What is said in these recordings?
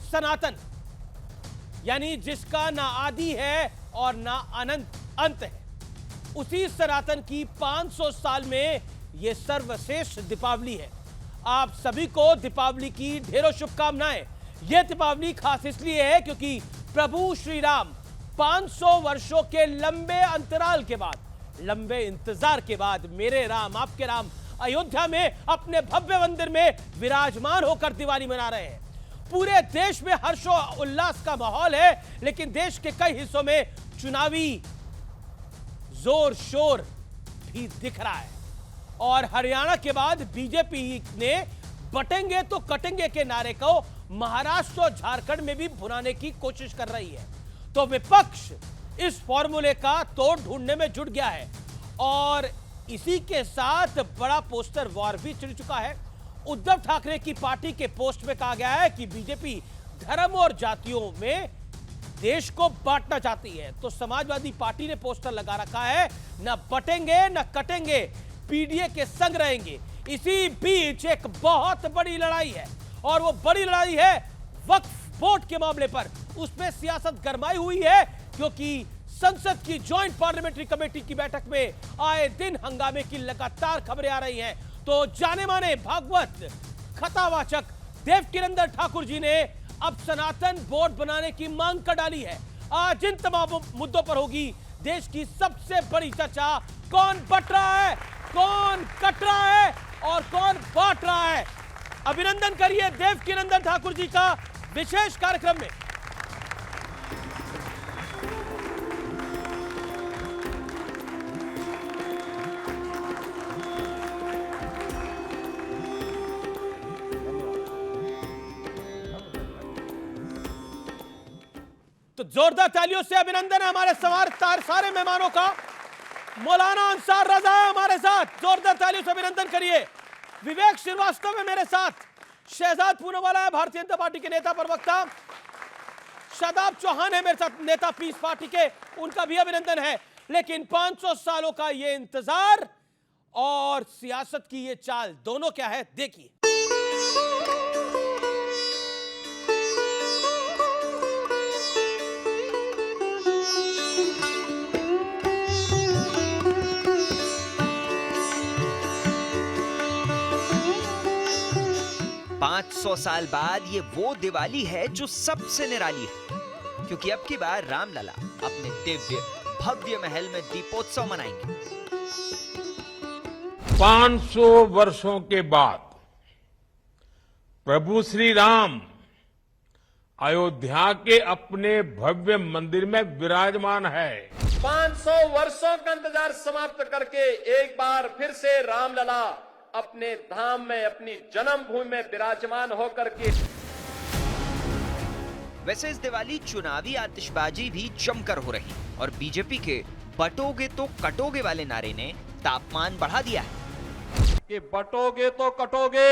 सनातन, यानी जिसका ना आदि है और ना अनंत अंत है, उसी सनातन की 500 साल में यह सर्वश्रेष्ठ दीपावली है। आप सभी को दीपावली की ढेरों शुभकामनाएं। यह दीपावली खास इसलिए है क्योंकि प्रभु श्री राम 500 वर्षों के लंबे अंतराल के बाद, लंबे इंतजार के बाद मेरे राम, आपके राम अयोध्या में अपने भव्य मंदिर में विराजमान होकर दिवाली मना रहे हैं। पूरे देश में हर्षो उल्लास का माहौल है, लेकिन देश के कई हिस्सों में चुनावी जोर शोर भी दिख रहा है। और हरियाणा के बाद बीजेपी ने बटेंगे तो कटेंगे के नारे को महाराष्ट्र और झारखंड में भी भुनाने की कोशिश कर रही है। तो विपक्ष इस फॉर्मूले का तोड़ ढूंढने में जुट गया है और इसी के साथ बड़ा पोस्टर वॉर भी छिड़ चुका है। उद्धव ठाकरे की पार्टी के पोस्ट में कहा गया है कि बीजेपी धर्म और जातियों में देश को बांटना चाहती है। तो समाजवादी पार्टी ने पोस्टर लगा रखा है, न बटेंगे न कटेंगे, पीडीए के संग रहेंगे। इसी बीच एक बहुत बड़ी लड़ाई है और वो बड़ी लड़ाई है वक्फ बोर्ड के मामले पर। उसमें सियासत गरमाई हुई है क्योंकि संसद की ज्वाइंट पार्लियामेंट्री कमेटी की बैठक में आए दिन हंगामे की लगातार खबरें आ रही हैं। तो जाने माने भागवत कथावाचक देवकीनंदन ठाकुर जी ने अब सनातन बोर्ड बनाने की मांग कर डाली है। आज इन तमाम मुद्दों पर होगी देश की सबसे बड़ी चर्चा। कौन बट रहा है, कौन कट रहा है और कौन बांट रहा है। अभिनंदन करिए देवकीनंदन ठाकुर जी का विशेष कार्यक्रम में। तो जोरदार तालियों से अभिनंदन है हमारे सारे मेहमानों का। मौलाना अंसार रजा है हमारे साथ, जोरदार तालियों से अभिनंदन करिए। विवेक श्रीवास्तव है मेरे साथ, शहजाद पूनावाला है भारतीय जनता पार्टी के नेता प्रवक्ता, शादाब चौहान है मेरे साथ नेता पीस पार्टी के, उनका भी अभिनंदन है। लेकिन 500 सालों का ये इंतजार और सियासत की ये चाल, दोनों क्या है देखिए। 500 साल बाद ये वो दिवाली है जो सबसे निराली है, क्योंकि अब की बार रामलला अपने दिव्य भव्य महल में दीपोत्सव मनाएंगे। 500 वर्षों के बाद प्रभु श्री राम अयोध्या के अपने भव्य मंदिर में विराजमान है। 500 वर्षों का इंतजार समाप्त करके एक बार फिर से रामलला अपने धाम में, अपनी जन्मभूमि में विराजमान होकर के। वैसे इस दिवाली चुनावी आतिशबाजी भी जमकर हो रही और बीजेपी के बटोगे तो कटोगे वाले नारे ने तापमान बढ़ा दिया है कि बटोगे तो कटोगे,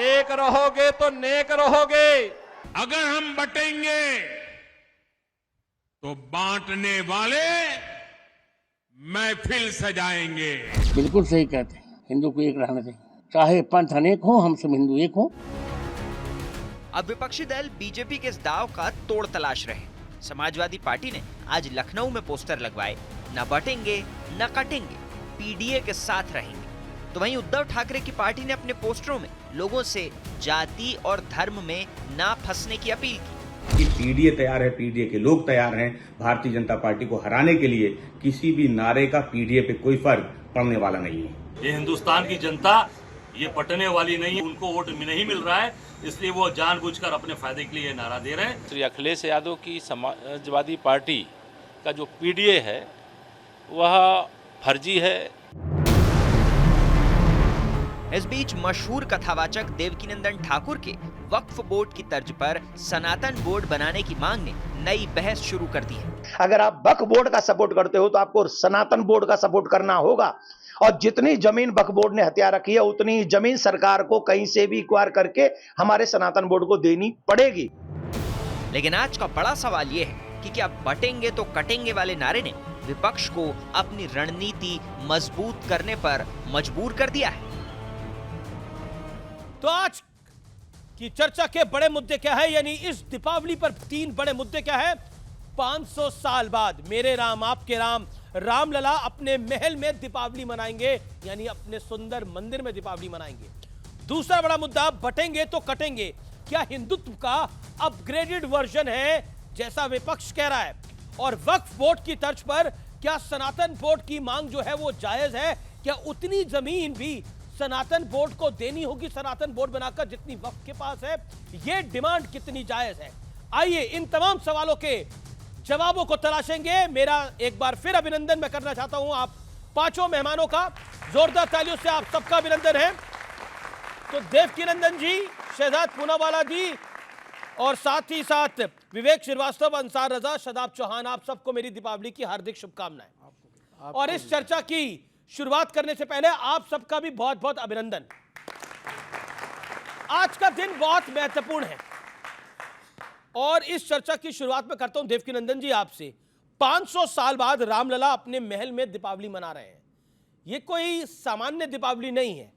एक रहोगे तो नेक रहोगे। अगर हम बटेंगे तो बांटने वाले महफिल सजाएंगे। बिल्कुल सही कहते हैं, हिंदू को एक रहना चाहिए, चाहे पंथ अनेक हो, हम सब हिंदू एक हो। अब विपक्षी दल बीजेपी के इस दाव का तोड़ तलाश रहे। समाजवादी पार्टी ने आज लखनऊ में पोस्टर लगवाए, न बटेंगे न कटेंगे, पीडीए के साथ रहेंगे। तो वहीं उद्धव ठाकरे की पार्टी ने अपने पोस्टरों में लोगों से जाति और धर्म में ना फंसने की अपील की। पीडीए तैयार है, पीडीए के लोग तैयार हैं। भारतीय जनता पार्टी को हराने के लिए किसी भी नारे का पीडीए पे कोई फर्क पड़ने वाला नहीं है। ये हिंदुस्तान की जनता ये पटने वाली नहीं है, उनको वोट नहीं मिल रहा है, इसलिए वो जानबूझकर अपने फायदे के लिए ये नारा दे रहे हैं। श्री अखिलेश यादव की समाजवादी पार्टी का जो पीडीए है वह फर्जी है। इस बीच मशहूर कथावाचक देवकीनंदन ठाकुर के वक्फ बोर्ड की तर्ज पर सनातन बोर्ड बनाने की मांग ने नई बहस शुरू कर दी है। अगर आप वक्फ बोर्ड का सपोर्ट करते हो तो आपको सनातन बोर्ड का सपोर्ट करना होगा, और जितनी जमीन वक्फ बोर्ड ने हत्या रखी है उतनी जमीन सरकार को कहीं से भी एक्वायर करके हमारे सनातन बोर्ड को देनी पड़ेगी। लेकिन आज का बड़ा सवाल यह है कि क्या बटेंगे तो कटेंगे वाले नारे ने विपक्ष को अपनी रणनीति मजबूत करने पर मजबूर कर दिया है। तो आज कि चर्चा के बड़े मुद्दे क्या है, यानी इस दीपावली पर 3 बड़े मुद्दे क्या है। 500 साल बाद मेरे राम आपके राम रामलला अपने महल में दीपावली मनाएंगे, यानी अपने सुंदर मंदिर में दीपावली मनाएंगे। दूसरा बड़ा मुद्दा, बटेंगे तो कटेंगे, क्या हिंदुत्व का अपग्रेडेड वर्जन है जैसा विपक्ष कह रहा है। और वक्फ बोर्ड की तर्ज पर क्या सनातन बोर्ड की मांग जो है वो जायज है, क्या उतनी जमीन भी सनातन बोर्ड को देनी होगी सनातन बोर्ड बनाकर जितनी वक्फ के पास है, ये डिमांड कितनी जायज है। आइए इन तमाम सवालों के जवाबों को तलाशेंगे। मेरा एक बार फिर अभिनंदन मैं करना चाहता हूं आप 5 मेहमानों का, जोरदार तालियों से आप सबका अभिनंदन है। तो देवकीनंदन जी, शहजाद पूनावाला जी और साथ ही साथ विवेक श्रीवास्तव, अंसार रजा, शदाब चौहान, आप सबको मेरी दीपावली की हार्दिक शुभकामनाएं। और इस चर्चा की शुरुआत करने से पहले आप सबका भी बहुत बहुत अभिनंदन। आज का दिन बहुत महत्वपूर्ण है और इस चर्चा की शुरुआत में करता हूं देवकीनंदन जी आपसे। 500 साल बाद रामलला अपने महल में दीपावली मना रहे हैं, ये कोई सामान्य दीपावली नहीं है।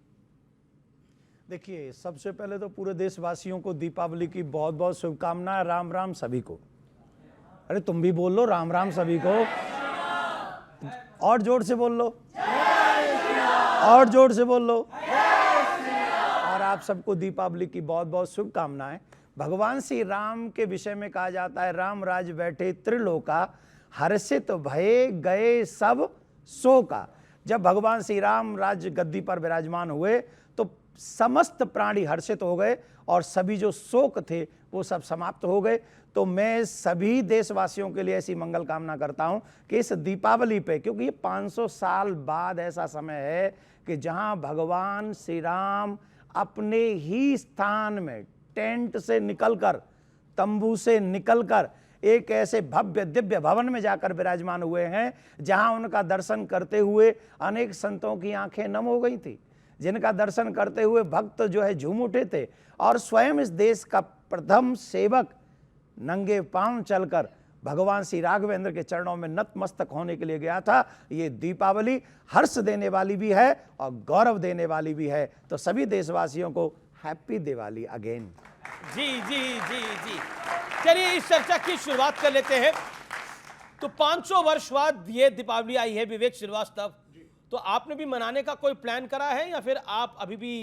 देखिए, सबसे पहले तो पूरे देशवासियों को दीपावली की बहुत बहुत शुभकामनाएं। राम राम सभी को। अरे तुम भी बोल लो राम राम सभी को, और जोर से बोल लो, और जोर से बोल लो। और आप सबको दीपावली की बहुत बहुत शुभकामनाएं। भगवान श्री राम के विषय में कहा जाता है, राम राज बैठे त्रिलोका, हर्षित भये गए सब शोका। जब भगवान श्री राम राज गद्दी पर विराजमान हुए तो समस्त प्राणी हर्षित हो गए और सभी जो शोक थे वो सब समाप्त हो गए। तो मैं सभी देशवासियों के लिए ऐसी मंगल कामना करता हूं कि इस दीपावली पे, क्योंकि ये 500 साल बाद ऐसा समय है कि जहां भगवान श्री राम अपने ही स्थान में टेंट से निकलकर, तंबू से निकलकर एक ऐसे भव्य दिव्य भवन में जाकर विराजमान हुए हैं जहां उनका दर्शन करते हुए अनेक संतों की आंखें नम हो गई थी, जिनका दर्शन करते हुए भक्त जो है झूम उठे थे। और स्वयं इस देश का प्रथम सेवक नंगे पांव चलकर भगवान श्री राघवेंद्र के चरणों में नतमस्तक होने के लिए गया था। ये दीपावली हर्ष देने वाली भी है और गौरव देने वाली भी है। तो सभी देशवासियों को हैप्पी दिवाली अगेन। जी जी जी जी, चलिए इस चर्चा की शुरुआत कर लेते हैं। तो 500 वर्ष बाद ये दीपावली आई है। विवेक श्रीवास्तव, तो आपने भी मनाने का कोई प्लान करा है या फिर आप अभी भी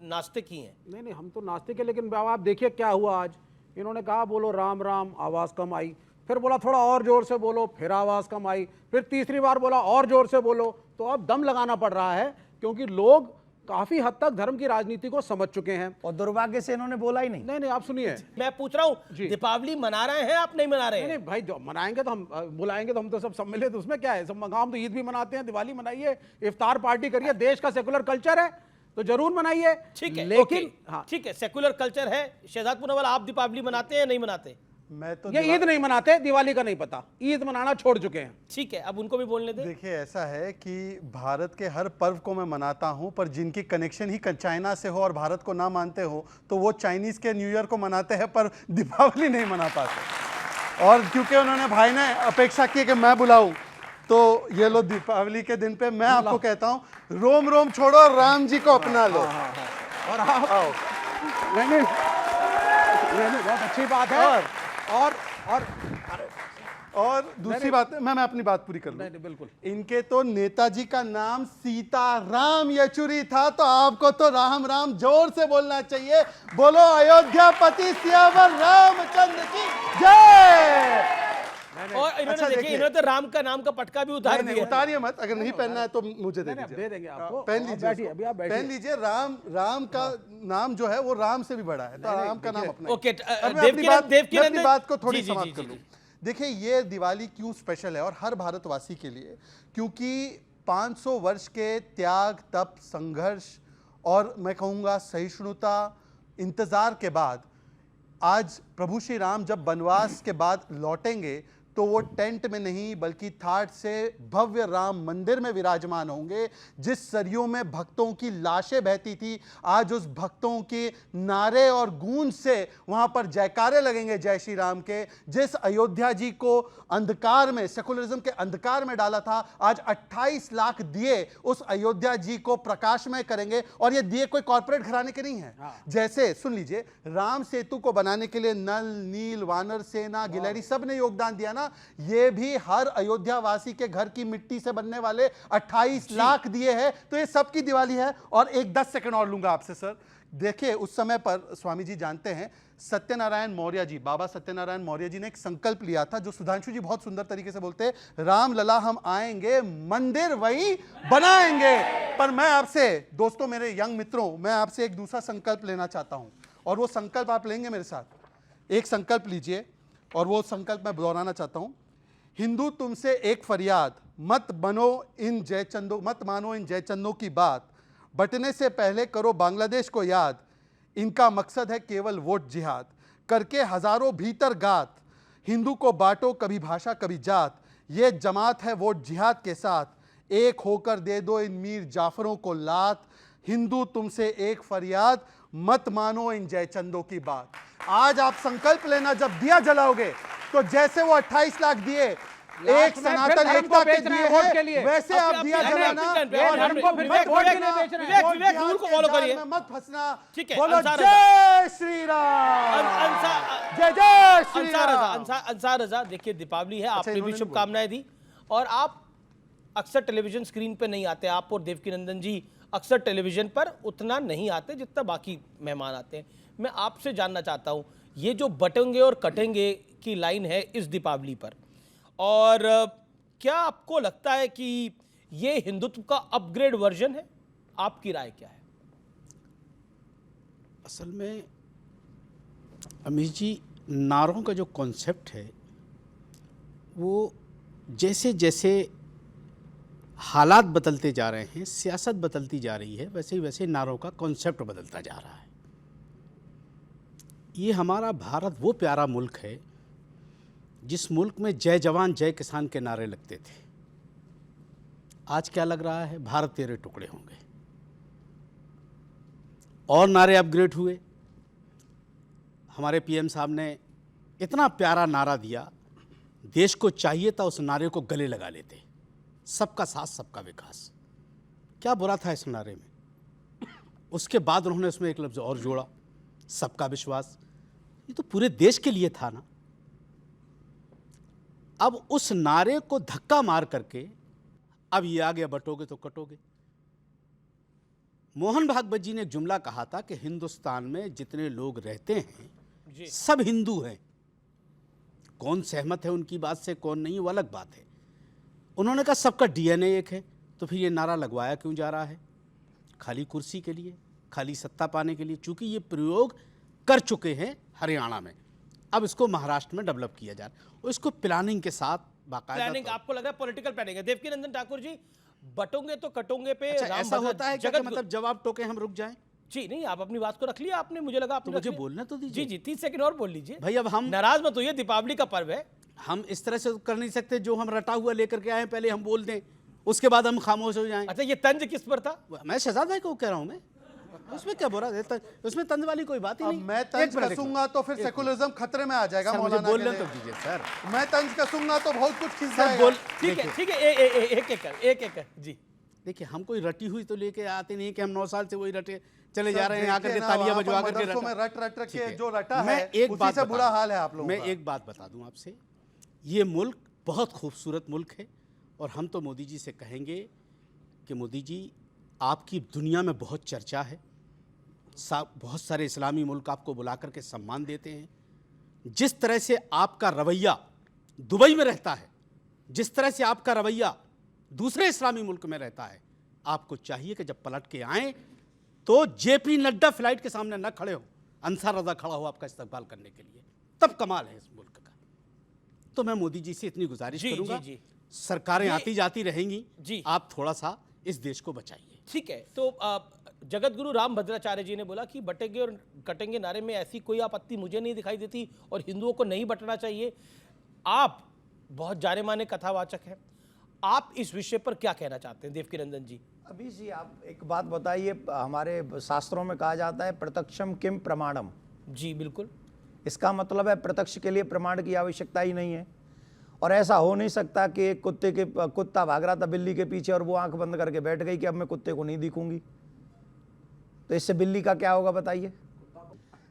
नास्तिक ही हैं? नहीं, हम तो नास्तिक है, लेकिन आप देखिए क्या हुआ आज। इन्होंने कहा बोलो राम राम, आवाज़ कम आई, फिर बोला थोड़ा और जोर से बोलो, फिर आवाज़ कम आई, फिर तीसरी बार बोला और जोर से बोलो। तो अब दम लगाना पड़ रहा है क्योंकि लोग काफी हद तक धर्म की राजनीति को समझ चुके हैं और दुर्भाग्य से इन्होंने बोला ही नहीं। नहीं, आप सुनिए, मैं पूछ रहा हूँ दीपावली मना रहे हैं आप नहीं मना रहे हैं? नहीं भाई, जो मनाएंगे तो हम बुलाएंगे तो हम तो सब सम्मिलित, उसमें क्या है। सब हम तो ईद भी मनाते हैं, दिवाली मनाइए, इफ्तार पार्टी करिए, देश का सेकुलर कल्चर है तो जरूर मनाइए। ठीक है, लेकिन हाँ ठीक है, सेकुलर कल्चर है। शहजाद पूनावाला, आप दीपावली मनाते हैं नहीं मनाते? मैं तो ये ईद नहीं मनाते, दिवाली का नहीं पता, ईद मनाना छोड़ चुके हैं। ठीक है, अब उनको भी बोलने दें। देखिए, ऐसा है कि भारत के हर पर्व को मैं मनाता हूं, पर जिनकी कनेक्शन ही चाइना से हो और भारत को ना मानते हो तो वो चाइनीज के न्यू ईयर को मनाते हैं पर दीपावली नहीं मना पाते। और क्योंकि उन्होंने भाई ने अपेक्षा की कि मैं बुलाऊं, तो ये लो दीपावली के दिन पे मैं आपको कहता हूँ, रोम रोम छोड़ो और राम जी को अपना लो। और आप नहीं, बहुत अच्छी बात है। और दूसरी बात, मैं अपनी बात पूरी कर लूं। नहीं, बिल्कुल। इनके तो नेताजी का नाम सीताराम येचुरी था, तो आपको तो राम राम जोर से बोलना चाहिए। बोलो अयोध्यापति सियावर रामचंद्र की जय। और इन्होंने देखिए, इन्होंने तो राम का नाम का पटका भी उतार दिया। उतारिए मत, अगर नहीं पहनना है तो मुझे दे दीजिए। दे देंगे आपको, पहन लीजिए, पहन लीजिए। राम का नाम जो है वो राम से भी बड़ा है, तो राम का नाम अपना। ओके, अपनी बात को थोड़ी समाप्त कर लूं। देखिए, ये दिवाली क्यों स्पेशल है और हर भारतवासी के लिए, क्योंकि 500 वर्ष के त्याग, तप, संघर्ष और मैं कहूँगा सहिष्णुता, इंतजार के बाद आज प्रभु श्री राम जब वनवास के बाद लौटेंगे तो तो वो टेंट में नहीं बल्कि थाट से भव्य राम मंदिर में विराजमान होंगे। जिस सरयू में भक्तों की लाशें बहती थी, आज उस भक्तों के नारे और गूंज से वहां पर जयकारे लगेंगे जय श्री राम के। जिस अयोध्या जी को अंधकार में, सेकुलरिज्म के अंधकार में डाला था, आज 28 लाख दिए उस अयोध्या जी को प्रकाशमय करेंगे। और ये दिए कोई कॉर्पोरेट घराने के नहीं है। जैसे सुन लीजिए, राम सेतु को बनाने के लिए नल, नील, वानर सेना, गिलहरी सब ने योगदान दिया ना, ये भी हर अयोध्या वासी के घर की मिट्टी से बनने वाले 28 लाख दिए हैं। तो ये सबकी दिवाली है। और एक 10 सेकंड और लूंगा आपसे सर। देखिए, उस समय पर स्वामी जी जानते हैं, सत्यनारायण मौर्य जी, बाबा सत्यनारायण मौर्य जी ने एक संकल्प लिया था, जो सुधांशु जी बहुत सुंदर तरीके से बोलते हैं, राम लला हम आएंगे, मंदिर वही बनाएंगे। पर मैं आपसे, दोस्तों, मेरे यंग मित्रों, मैं आपसे एक दूसरा संकल्प लेना चाहता हूं, और वो संकल्प आप लेंगे मेरे साथ। एक संकल्प लीजिए, और वो संकल्प मैं दोहराना चाहता हूं। हिंदू तुमसे एक फरियाद, मत मानो इन जयचंदों की बात, बटने से पहले करो बांग्लादेश को याद, इनका मकसद है केवल वोट जिहाद, करके हजारों भीतर गात, हिंदू को बांटो कभी भाषा कभी जात, ये जमात है वोट जिहाद के साथ, एक होकर दे दो इन मीर जाफरों को लात, हिंदू तुमसे एक फरियाद, मत मानो इन जयचंदों की बात। आज आप संकल्प लेना, जब दिया जलाओगे तो जैसे वो 28 लाख दिए एक सनातन एकता के दिए हैं, वैसे आप दिया जलाना और मत फंसना। बोलो जय श्री राम, जय जय श्री राम। अंसार रजा, देखिए दीपावली है, आपने भी शुभकामनाएं दी, और आप अक्सर टेलीविजन स्क्रीन पे नहीं आते। आप और देवकी नंदन जी अक्सर टेलीविजन पर उतना नहीं आते जितना बाकी मेहमान आते हैं। मैं आपसे जानना चाहता हूं, ये जो बटेंगे और कटेंगे की लाइन है इस दीपावली पर, और क्या आपको लगता है कि ये हिंदुत्व का अपग्रेड वर्जन है? आपकी राय क्या है? असल में अमीश जी, नारों का जो कॉन्सेप्ट है वो जैसे जैसे हालात बदलते जा रहे हैं, सियासत बदलती जा रही है, वैसे ही वैसे नारों का कॉन्सेप्ट बदलता जा रहा है। ये हमारा भारत वो प्यारा मुल्क है जिस मुल्क में जय जवान जय किसान के नारे लगते थे। आज क्या लग रहा है? भारत तेरे टुकड़े होंगे। और नारे अपग्रेड हुए। हमारे पीएम साहब ने इतना प्यारा नारा दिया, देश को चाहिए था उस नारे को गले लगा लेते, सबका साथ सबका विकास। क्या बुरा था इस नारे में? उसके बाद उन्होंने उसमें एक लफ्ज़ और जोड़ा, सबका विश्वास। ये तो पूरे देश के लिए था ना। अब उस नारे को धक्का मार करके अब ये आ गया, बटोगे तो कटोगे। मोहन भागवत जी ने एक जुमला कहा था कि हिंदुस्तान में जितने लोग रहते हैं सब हिंदू हैं। कौन सहमत है उनकी बात से, कौन नहीं, वो अलग बात है। उन्होंने कहा सबका डीएनए एक है। तो फिर ये नारा लगवाया क्यों जा रहा है? खाली कुर्सी के लिए, खाली सत्ता पाने के लिए। चूंकि ये प्रयोग कर चुके हैं हरियाणा में, अब इसको महाराष्ट्र में डेवलप किया जा रहा है, और इसको प्लानिंग के साथ बाकायदा। प्लानिंग, आपको लग रहा है पॉलिटिकल प्लानिंग है? देवकी नंदन ठाकुर जी, बटोगे तो कटोगे पे अच्छा, ऐसा होता है क्या, मतलब जवाब टोके हम रुक जाएं? जी नहीं, आप अपनी बात को रख लिया आपने, मुझे लगा आपने तो मुझे बोलना तो दीजिए। जी 30 सेकंड और बोल लीजिए भाई। अब हम नाराज मत होइए, दीपावली का पर्व है। हम इस तरह से कर नहीं सकते, जो हम रटा हुआ लेकर के आए पहले हम बोल दें, उसके बाद हम खामोश हो जाएं। अच्छा, ये तंज किस पर था? मैं शहजाद भाई को कह रहा हूं, मैं उसमें क्या बुरा है? उसमें तंज वाली कोई बात ही नहीं। मैं तंज कसूंगा तो फिर सेकुलरिज्म खतरे में आ जाएगा। मौलाना बोलने तो दीजिए सर। मैं तंज कसूंगा तो बहुत कुछ खिंच जाएगा। ठीक है ठीक है, एक एक जी। देखिए, हम कोई रटी हुई तो लेके आते नहीं कि हम 9 साल से वही रटे चले जा रहे हैं, आकर के तालियां बजवा करके रट के जो रटा है एक बात से बुरा हाल है आप लोगों का। मैं एक बात बता दूं आपसे, ये मुल्क बहुत खूबसूरत मुल्क है, और हम तो मोदी जी से कहेंगे कि मोदी जी, आपकी दुनिया में बहुत चर्चा है, बहुत सारे इस्लामी मुल्क आपको बुला करके सम्मान देते हैं। जिस तरह से आपका रवैया दुबई में रहता है, जिस तरह से आपका रवैया दूसरे इस्लामी मुल्क में रहता है, आपको चाहिए कि जब पलट के आएँ तो जेपी नड्डा फ्लाइट के सामने न खड़े हो, अंसार रजा खड़ा हो आपका इस्तकबाल करने के लिए। तब कमाल है इस मुल्क का। तो मैं मोदी जी से इतनी गुजारिश करूंगा, सरकारें आती जाती रहेंगी, आप थोड़ा सा इस देश को बचाइए। ठीक है। तो जगत गुरु राम भद्राचार्य जी ने बोला कि बटेंगे और कटेंगे नारे में ऐसी कोई आपत्ति मुझे नहीं दिखाई देती, और हिंदुओं को नहीं बटना चाहिए। आप बहुत जाने माने कथावाचक हैं। आप इस विषय पर क्या कहना चाहते हैं देवकी नंदन जी? अभी जी आप एक बात बताइए, हमारे शास्त्रों में कहा जाता है प्रत्यक्षम किम प्रमाणम। जी बिल्कुल, इसका मतलब है प्रत्यक्ष के लिए प्रमाण की आवश्यकता ही नहीं है। और ऐसा हो नहीं सकता कि एक कुत्ता भाग रहा था बिल्ली के पीछे और वो आंख बंद करके बैठ गई कि अब मैं कुत्ते को नहीं दिखूंगी, तो इससे बिल्ली का क्या होगा बताइए?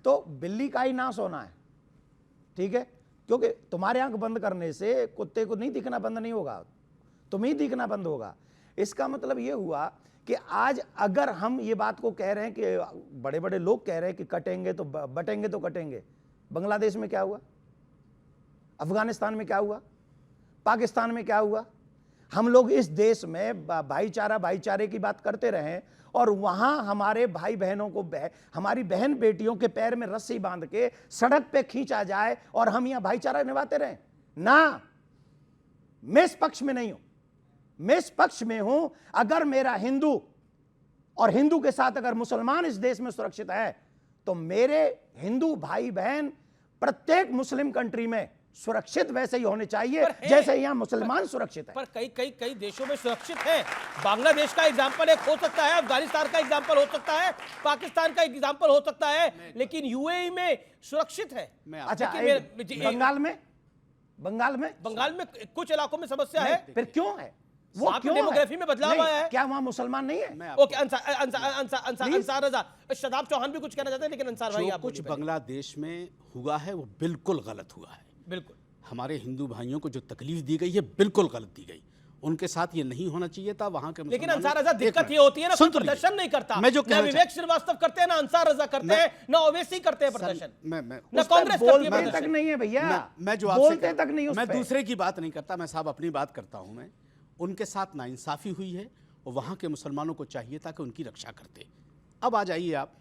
तो बिल्ली का ही नाश होना है, ठीक है, क्योंकि तुम्हारे आंख बंद करने से कुत्ते को नहीं दिखना बंद नहीं होगा, तुम ही दिखना बंद होगा। इसका मतलब ये हुआ कि आज अगर हम ये बात को कह रहे हैं कि बड़े बड़े लोग कह रहे हैं कि कटेंगे तो बटेंगे तो कटेंगे, बांग्लादेश में क्या हुआ, अफगानिस्तान में क्या हुआ, पाकिस्तान में क्या हुआ? हम लोग इस देश में भाईचारे की बात करते रहे और वहां हमारे भाई बहनों को हमारी बहन बेटियों के पैर में रस्सी बांध के सड़क पे खींचा जाए और हम यहां भाईचारा निभाते रहे ना। मैं इस पक्ष में नहीं हूं, मैं इस पक्ष में हूं अगर मेरा हिंदू और हिंदू के साथ अगर मुसलमान इस देश में सुरक्षित है तो मेरे हिंदू भाई बहन प्रत्येक मुस्लिम कंट्री में सुरक्षित वैसे ही होने चाहिए जैसे यहां मुसलमान सुरक्षित है। पर कई देशों में सुरक्षित है। बांग्लादेश का एग्जांपल एक हो सकता है, अफगानिस्तान का एग्जांपल हो सकता है, पाकिस्तान का एग्जांपल हो सकता है, लेकिन यूएई में सुरक्षित है। अच्छा, बंगाल में कुछ इलाकों में समस्या है। फिर क्यों है वो? क्यों डेमोग्राफी में बदलाव आया है? क्या वहां मुसलमान नहीं है? ओके, अंसार रजा, शदाब चौहान भी कुछ कहना चाहते हैं, लेकिन अंसार भाई आप कुछ बांग्लादेश में हुआ है वो बिल्कुल गलत हुआ है। बिल्कुल, हमारे हिंदू भाइयों को जो तकलीफ दी गई है बिल्कुल गलत दी गई, उनके साथ ये नहीं होना चाहिए था। वहां के लेकिन अंसार रजा दिक्कत ये होती है ना, कोई प्रदर्शन नहीं करता। मैं जो ना विवेक श्रीवास्तव करते हैं, ना अंसार रजा करते हैं, ना ओवैसी करते हैं प्रदर्शन, ना कांग्रेस करती है प्रदर्शन। तक नहीं है भैया, मैं जो बोलते तक नहीं, मैं दूसरे की बात नहीं करता, मैं साहब अपनी बात करता हूं। मैं उनके साथ नाइंसाफी हुई है और वहां के मुसलमानों को चाहिए था कि उनकी रक्षा करते। अब आ जाइए आप,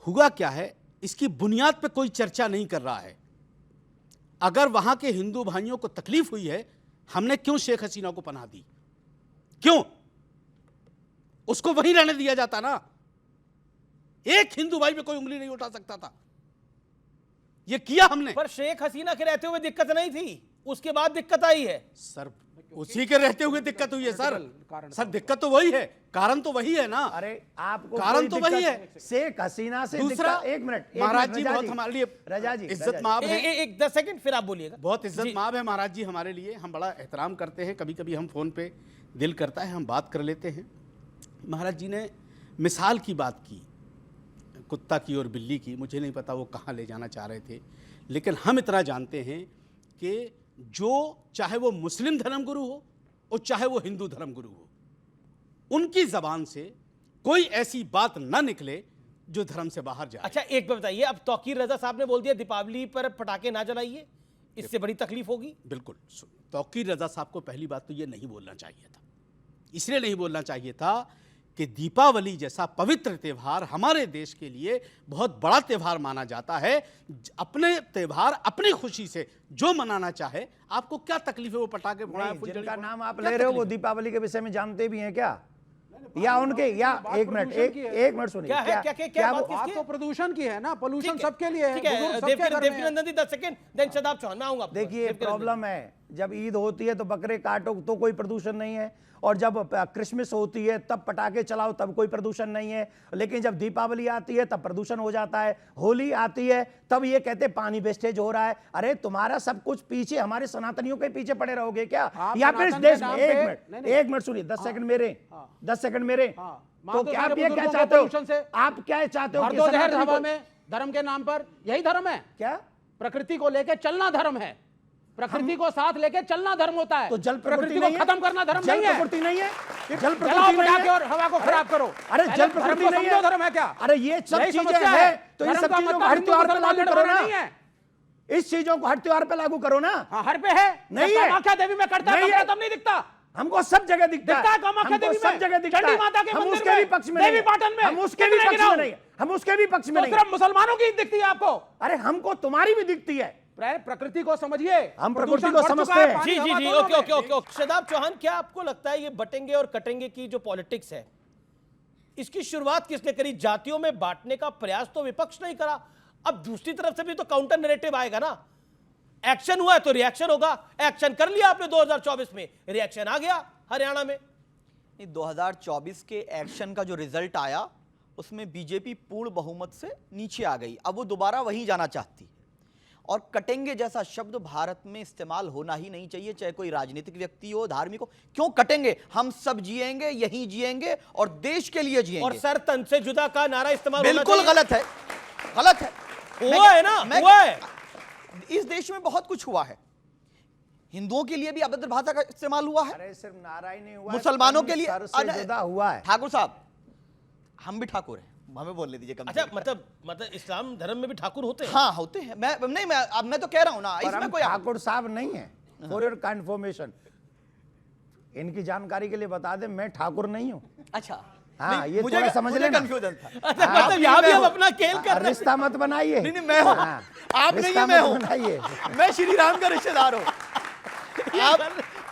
हुआ क्या है इसकी बुनियाद पे कोई चर्चा नहीं कर रहा है। अगर वहां के हिंदू भाइयों को तकलीफ हुई है, हमने क्यों शेख हसीना को पनाह दी? क्यों? उसको वहीं रहने दिया जाता ना। एक हिंदू भाई पे कोई उंगली नहीं उठा सकता था, ये किया हमने। पर शेख हसीना के रहते हुए दिक्कत नहीं थी, उसके बाद दिक्कत आई है सर। उसी के रहते हुए दिक्कत हुई है सर। सर दिक्कत तो वही है, कारण तो वही है ना। अरे आपको कारण तो वही है। शेख हसीना से दूसरा, एक मिनट महाराज जी बहुत हमारे लिए रजा जी इज्जत माब है। एक 10 सेकंड फिर आप बोलिएगा। बहुत इज्जत माब है महाराज जी हमारे लिए, हम बड़ा एहतराम करते हैं। कभी कभी हम फोन पे दिल करता है हम बात कर लेते हैं। महाराज जी ने मिसाल की बात की, कुत्ता की और बिल्ली की, मुझे नहीं पता वो कहाँ ले जाना चाह रहे थे, लेकिन हम इतना जानते हैं कि जो चाहे वो मुस्लिम धर्मगुरु हो और चाहे वो हिंदू धर्मगुरु हो, उनकी जबान से कोई ऐसी बात ना निकले जो धर्म से बाहर जाए। अच्छा एक बात बताइए, अब तौकीर रजा साहब ने बोल दिया दीपावली पर पटाखे ना जलाइए, इससे बड़ी तकलीफ होगी? बिल्कुल, तौकीर रजा साहब को पहली बात तो ये नहीं बोलना चाहिए था। इसलिए नहीं बोलना चाहिए था कि दीपावली जैसा पवित्र त्यौहार हमारे देश के लिए बहुत बड़ा त्यौहार माना जाता है। अपने त्यौहार अपनी खुशी से जो मनाना चाहे, आपको क्या तकलीफ है वो पटाखे फोड़ाएं? जिनका नाम आप ले रहे हो वो दीपावली के विषय में जानते भी हैं क्या? या उनके या एक मिनट सुनिए, क्या बात तो प्रदूषण की है ना, पोल्यूशन सबके लिए है। देखिए प्रॉब्लम है, जब ईद होती है तो बकरे काटो तो कोई प्रदूषण नहीं है, और जब क्रिसमस होती है तब पटाखे चलाओ तब कोई प्रदूषण नहीं है, लेकिन जब दीपावली आती है तब प्रदूषण हो जाता है। होली आती है तब ये कहते हैं पानी वेस्टेज हो रहा है। अरे तुम्हारा सब कुछ पीछे हमारे सनातनियों के पीछे पड़े रहोगे क्या? या फिर इस देश में एक मिनट सुनिए, 10 सेकंड मेरे, 10 सेकंड मेरे। तो क्या आप ये क्या चाहते हो? आप क्या चाहते हो? हवा में धर्म के नाम पर यही धर्म है क्या? प्रकृति को लेकर चलना धर्म है, प्रकृति को साथ लेके चलना धर्म होता है। तो जल प्रकृति को खत्म करना धर्म नहीं है। प्रकृति नहीं है, जल प्रकृति नहीं है और हवा को खराब करो। अरे जल प्रकृति नहीं है, धर्म है क्या? अरे ये सब चीजें हैं तो इन सब चीजों को हर त्योहार पे लागू करो ना। इस चीजों को हर त्योहार पे लागू करो ना। हर पे है नहीं है। कामाख्या देवी में करता है तब नहीं दिखता, हमको सब जगह दिखता है। कामाख्या देवी में, सब जगह दिखता है। माता के हम मंदिर उसके भी पक्ष में, देवी पाटन में, हम उसके भी पक्ष में नहीं, हम उसके भी पक्ष में नहीं। सिर्फ मुसलमानों की दिखती है आपको? अरे हमको तुम्हारी भी दिखती है। प्रकृति को समझिए, हम प्रकृति को समझते हैं। जी जी जी, ओके। शदाब चौहान, क्या आपको लगता है ये बटेंगे और कटेंगे की जो पॉलिटिक्स है, इसकी शुरुआत किसने करी? जातियों में बांटने का प्रयास तो विपक्ष नहीं करा, अब दूसरी तरफ से भी तो काउंटर नैरेटिव आएगा ना। एक्शन हुआ है तो रिएक्शन होगा। एक्शन कर लिया आपने 2024 में, रिएक्शन आ गया हरियाणा में। 2024 के एक्शन का जो रिजल्ट आया उसमें बीजेपी पूर्ण बहुमत से नीचे आ गई। अब वो दोबारा वहीं जाना चाहती है। और कटेंगे जैसा शब्द भारत में इस्तेमाल होना ही नहीं चाहिए, चाहे कोई राजनीतिक व्यक्ति हो, धार्मिक हो। क्यों कटेंगे? हम सब जिएंगे, यहीं जिएंगे और देश के लिए जिएंगे। और सर तन से जुदा का नारा इस्तेमाल बिल्कुल गलत है, गलत है। हुआ है ना, हुआ है। इस देश में बहुत कुछ हुआ है। हिंदुओं के लिए भी अभद्र भाषा का इस्तेमाल हुआ है। अरे सिर्फ नारा ही नहीं हुआ, मुसलमानों के लिए सर से जुदा हुआ है। ठाकुर साहब, हम भी ठाकुर हैं, हमें बोलने दीजिए। अच्छा, मतलब इस्लाम धर्म में भी ठाकुर होते हैं? हाँ होते हैं। मैं तो कह रहा हूं ना, इसमें कोई ठाकुर साहब नहीं है। फॉर योर कंफर्मेशन, इनकी जानकारी के लिए बता दें, मैं ठाकुर नहीं हूँ। अच्छा, हाँ, ये थोड़ा समझ लेना। कंफ्यूजन था। अच्छा, मतलब यहाँ भी हम अपना खेल कर रहे हैं। रिश्ता मत बनाइए। नहीं, मैं हूँ, आप नहीं है, मैं हूँ। मैं श्री राम का रिश्तेदार हूँ,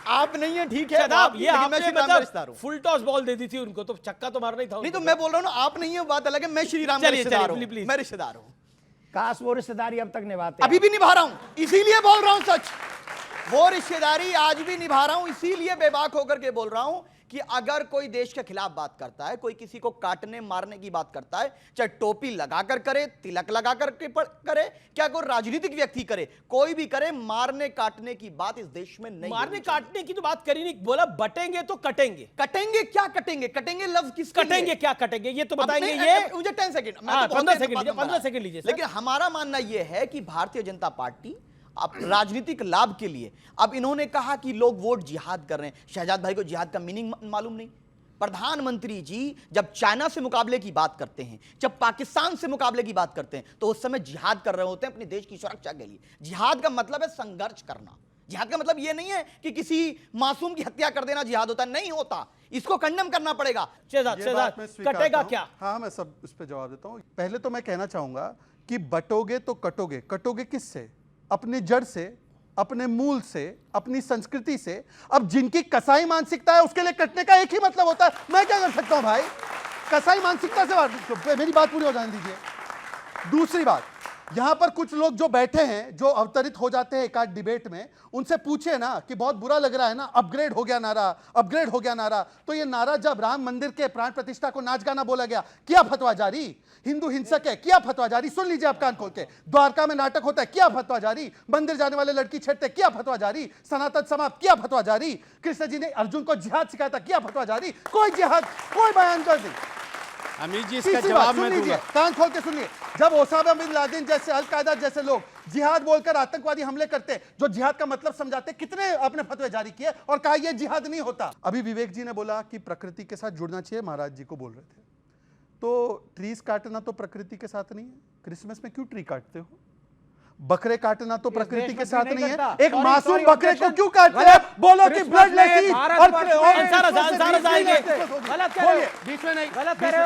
आप नहीं है, ठीक है। ये आपने मतलब फुल टॉस बॉल दे दी थी उनको, तो छक्का तो मारना ही था। नहीं तो मैं बोल रहा हूँ ना, आप नहीं है, बात अलग है। मैं श्री राम का रिश्तेदार हूँ, मैं रिश्तेदार हूँ। काश वो रिश्तेदारी अब तक निभाते। अभी भी निभा रहा हूँ, इसीलिए बोल रहा हूँ सच। वो रिश्तेदारी आज भी निभा रहा हूँ, इसीलिए बेबाक होकर के बोल रहा हूँ कि अगर कोई देश के खिलाफ बात करता है, कोई किसी को काटने मारने की बात करता है, चाहे टोपी लगाकर करे, तिलक लगाकर करे, क्या कोई राजनीतिक व्यक्ति करे, कोई भी करे, मारने काटने की बात इस देश में नहीं। मारने काटने की तो बात करी नहीं, बोला बटेंगे तो कटेंगे। कटेंगे क्या कटेंगे? कटेंगे लफ्ज किस कटेंगे क्या कटेंगे ये तो बताएंगे। ये मुझे 10 सेकंड, 15 सेकंड लीजिए। लेकिन हमारा मानना यह है कि भारतीय जनता पार्टी अब राजनीतिक लाभ के लिए, अब इन्होंने कहा कि लोग वोट जिहाद कर रहे हैं। शहजाद भाई को जिहाद का मीनिंग मालूम नहीं। प्रधानमंत्री जी जब चाइना से मुकाबले की बात करते हैं, जब पाकिस्तान से मुकाबले की बात करते हैं, तो उस समय जिहाद कर रहे होते हैं अपने देश की सुरक्षा के लिए। जिहाद का मतलब है संघर्ष करना। जिहाद का मतलब यह नहीं है कि किसी मासूम की हत्या कर देना जिहाद होता नहीं होता। इसको कंडेम करना पड़ेगा। कटेगा क्या? हाँ, मैं सब उस पर जवाब देता हूँ। पहले तो मैं कहना चाहूंगा कि बटोगे तो कटोगे। कटोगे किससे? अपनी जड़ से, अपने मूल से, अपनी संस्कृति से। अब जिनकी कसाई मानसिकता है उसके लिए कटने का एक ही मतलब होता है। मैं क्या कर सकता हूं भाई? कसाई मानसिकता से मेरी बात पूरी हो जाने दीजिए। दूसरी बात, यहां पर कुछ लोग जो बैठे हैं, जो अवतरित हो जाते हैं एक आध डिबेट में, उनसे पूछे ना कि बहुत बुरा लग रहा है ना, अपग्रेड हो गया नारा, अपग्रेड हो गया नारा। तो ये नारा जब राम मंदिर के प्राण प्रतिष्ठा को नाच गाना बोला गया, किया फतवा जारी। हिंदू हिंसक है, किया फतवा जारी। सुन लीजिए आप कान खोल के। द्वारका में नाटक होता है, किया फतवा जारी। मंदिर जाने वाले लड़की छेड़ते, किया फतवा जारी। सनातन समाप्त, किया फतवा जारी। कृष्ण जी ने अर्जुन को जिहाद सिखाया था, किया फतवा जारी। कोई जिहाद, कोई बयान कर दी। अमित जी, इसका जवाब मैं दूंगा। कान खोल के सुनिए। जब ओसामा बिन लादेन जैसे, अल-कायदा जैसे लोग जिहाद बोलकर आतंकवादी हमले करते, जो जिहाद का मतलब समझाते, कितने अपने फतवे जारी किए और कहा यह जिहाद नहीं होता। अभी विवेक जी ने बोला कि प्रकृति के साथ जुड़ना चाहिए, महाराज जी को बोल रहे थे। तो ट्रीज काटना तो प्रकृति के साथ नहीं है। क्रिसमस में क्यों ट्री काटते हो? बकरे काटना तो प्रकृति के साथ नहीं है। एक मासूम बकरे को क्यों काटते हैं? बोलो कि ब्लडलेस ईद और बीच में नहीं।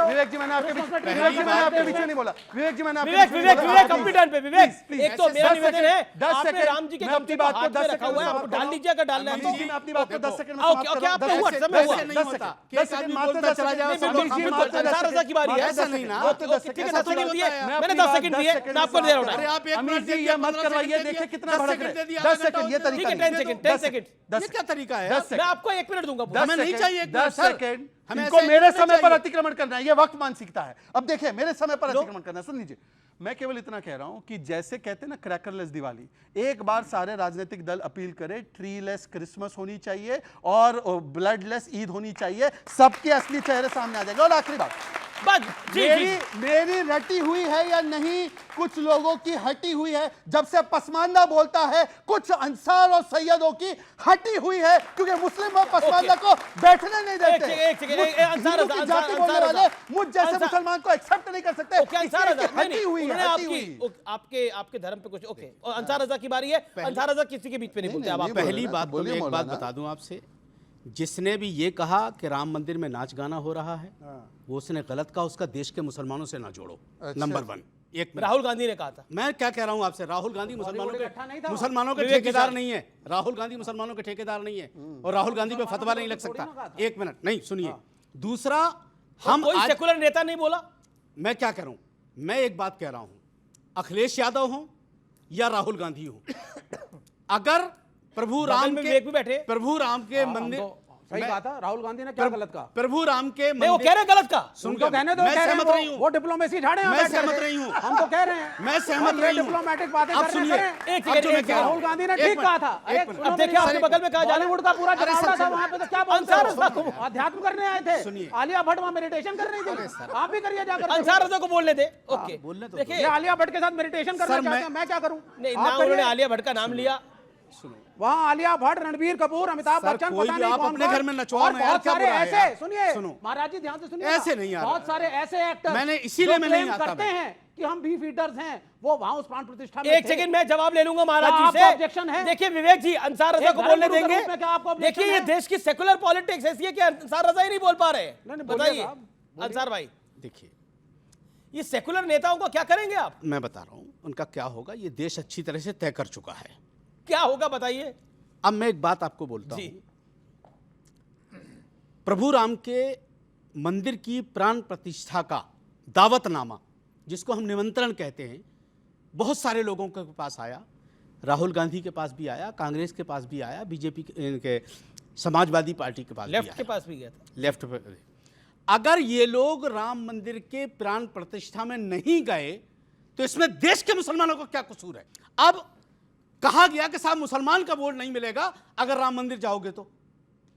विवेक जी, मैंने आपके बीच में नहीं बोला। विवेक जी, मैंने विवेक कंप्यूटर पे विवेक, एक तो मेरा निवेदन है, 10 आपने सेकंड राम जी के कब्जे को हाथ में रखा हुआ है, आपको डाल लीजिए। अगर डालना है तो मैं अपनी बात को 10 सेकंड में समाप्त कर रहा हूं। 10 सेकंड मात्र चला जाए। अंसार रज़ा की बारी है। ऐसा नहीं ना, ठीक है, 10 सेकंड दिए, मैंने 10 सेकंड दिए, मैं आपको दे रहा हूं। अमित जी, ये मत करवाइए, देखिए कितना भड़क रहे हैं। 10 सेकंड, ये तरीका नहीं। 10 सेकंड, ये क्या तरीका है? मैं आपको 1 मिनट दूंगा। हमें नहीं चाहिए 10 सेकंड। इनको मेरे समय पर अतिक्रमण करना है, ये वक्त मानसिकता है। अब देखिए, मेरे समय पर अतिक्रमण करना है। सुन लीजिए, मैं केवल इतना कह रहा हूं कि जैसे कहते हैं ना क्रैकरलेस दिवाली, एक बार सारे राजनीतिक दल अपील करें, ट्रीलेस क्रिसमस होनी चाहिए और ब्लडलेस ईद होनी चाहिए। सबके असली चेहरे सामने आ जाएंगे। और आखिरी बात, मेरी रटी हुई है या नहीं, कुछ लोगों की हटी हुई है। जब से पसमानदा बोलता है, कुछ अंसार और सैयदों की हटी हुई है, क्योंकि मुस्लिम और पसमानदा को बैठने नहीं देते। हिंदू की जाति बोलने वाले मुझ जैसे मुसलमान को एक्सेप्ट नहीं कर सकते। हटी हुई है, हटी हुई। आपके धर्म पे कुछ ओके। और अंसार रज़ा की बारी है। अंसार रज़ा किसी के बीच में नहीं बोलते। आप पहली बात तो मैं एक बात बता दूं आपसे, जिसने भी ये कहा कि राम मंदिर में नाच गाना हो रहा है, वो उसने गलत कहा। उसका देश के मुसलमानों से ना जोड़ो। नंबर 1। एक राहुल गांधी ने कहा था। मैं क्या कह रहा हूं आपसे, राहुल गांधी मुसलमानों के ठेकेदार नहीं है। राहुल गांधी मुसलमानों के ठेकेदार नहीं है, और राहुल गांधी पे फतवा नहीं लग सकता। 1 मिनट, नहीं सुनिए। दूसरा, हम कोई सेकुलर नेता नहीं बोला। मैं क्या कह रहा हूं, मैं एक बात कह रहा हूं, अखिलेश यादव हो या राहुल गांधी हो, अगर प्रभु राम में के विवेक भी बैठे, प्रभु राम के मंदिर, सही कहा था राहुल गांधी ने, क्या गलत कहा? प्रभु राम के नहीं, वो कह रहे गलत का। उनको कहने दो, मैं सहमत रही हूं, वो डिप्लोमेसी झाड़े हैं, मैं सहमत रही हूं, हम तो कह रहे हैं मैं सहमत रही हूं। डिप्लोमेटिक बातें अब कर सुनिए, राहुल गांधी ने ठीक कहा था। अब देखिए आपके बगल में कहा बॉलीवुड का पूरा जमावड़ा था वहां पे, तो क्या अंसार रजा को अध्यात्म करने आए थे? आलिया भट्ट वहां मेडिटेशन कर रही थी, आप भी करिए जाकर। अंसार रजा को बोलने दे। ओके, देखिए आलिया भट्ट के साथ मेडिटेशन करना चाहते हैं, मैं क्या करूं? नहीं, ना उन्होंने आलिया भट्ट का नाम लिया। वहां आलिया भट्ट, रणबीर कपूर, अमिताभ बच्चन, कोई पता भी नहीं आप कौन अपने कौन। घर में नचवा और रहे हैं, बहुत क्या सारे बुरा है ऐसे, यार? सुनिए सुनो, महाराज जी ध्यान से सुनिए, ऐसे नहीं यार, बहुत सारे ऐसे एक्टर मैंने इसीलिए मैं नहीं आता करते हैं कि हम बीफ ईटर्स हैं, वो वहां उस प्राण प्रतिष्ठा में एक सेकंड मैं जवाब ले लूंगा महाराज जी से। ऑब्जेक्शन है? देखिए विवेक जी, अंसार रजा को बोलने देंगे। देखिए देखिए ये देश की सेकुलर पॉलिटिक्स ऐसी है कि अंसार रजा ही नहीं बोल पा रहे। बताइए अंसार भाई, देखिए ये सेकुलर नेताओं को क्या करेंगे आप? मैं बता रहा हूं उनका क्या होगा, ये देश अच्छी तरह से तय कर चुका है। क्या होगा बताइए। अब मैं एक बात आपको बोलता हूं, प्रभु राम के मंदिर की प्राण प्रतिष्ठा का दावतनामा, जिसको हम निमंत्रण कहते हैं, बहुत सारे लोगों के पास आया। राहुल गांधी के पास भी आया, कांग्रेस के पास भी आया, बीजेपी के समाजवादी पार्टी के पास भी आया, लेफ्ट के पास भी गया था। लेफ्ट पे। अगर ये लोग राम मंदिर के प्राण प्रतिष्ठा में नहीं गए तो इसमें देश के मुसलमानों का क्या कसूर है? अब कहा गया कि साहब मुसलमान का वोट नहीं मिलेगा अगर राम मंदिर जाओगे तो।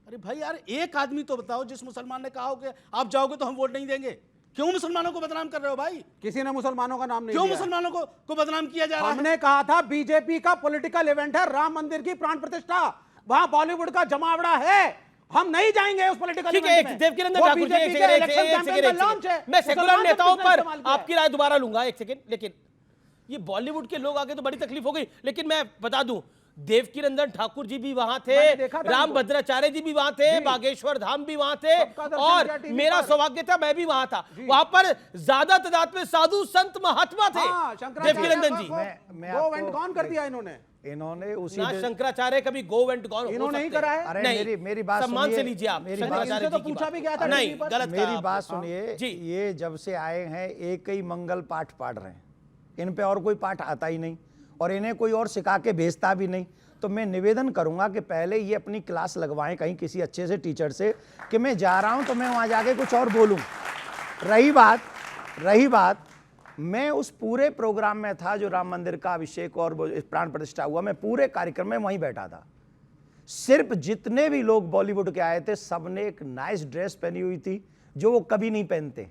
अरे भाई यार, एक आदमी तो बताओ जिस मुसलमान ने कहा हो कि आप जाओगे तो हम वोट नहीं देंगे। क्यों मुसलमानों को बदनाम कर रहे हो भाई? किसी ने मुसलमानों का नाम नहीं क्यों लिया। मुसलमानों को बदनाम किया जा रहा है? हमने कहा था बीजेपी का पॉलिटिकल इवेंट है राम मंदिर की प्राण प्रतिष्ठा, वहां बॉलीवुड का जमावड़ा है, हम नहीं जाएंगे उस पॉलिटिकल ठीक है। देवकीनंदन ठाकुर जी, मैं सेकुलर नेताओं पर आपकी राय दोबारा लूंगा, एक सेकंड। लेकिन ये बॉलीवुड के लोग आगे तो बड़ी तकलीफ हो गई। लेकिन मैं बता दूं, देवकीनंदन ठाकुर जी भी वहां थे, राम भद्राचार्य जी भी वहां थे, बागेश्वर धाम भी वहां थे, और मेरा सौभाग्य था मैं भी वहां था। वहां पर ज्यादा तादाद में साधु संत महात्मा थे। देवकीनंदन जी गो एंड गॉन कर दिया इन्होंने उसी ना शंकराचार्य कभी गो एंड गॉन इन्होंने नहीं करा है। अरे मेरी बात सम्मान से लीजिए आप। शंकराचार्य तो पूछा भी गया था, नहीं गलत। मेरी बात सुनिए, ये जब से आए हैं एक ही मंगल पाठ पढ़ रहे हैं, इन पे और कोई पाठ आता ही नहीं और इन्हें कोई और सिखा के भेजता भी नहीं। तो मैं निवेदन करूंगा कि पहले ये अपनी क्लास लगवाएं कहीं किसी अच्छे से टीचर से कि मैं जा रहा हूं तो मैं वहां जाके कुछ और बोलूं। रही बात मैं उस पूरे प्रोग्राम में था जो राम मंदिर का अभिषेक और प्राण प्रतिष्ठा हुआ, मैं पूरे कार्यक्रम में वहीं बैठा था। सिर्फ जितने भी लोग बॉलीवुड के आए थे सबने एक नाइस ड्रेस पहनी हुई थी जो वो कभी नहीं पहनते।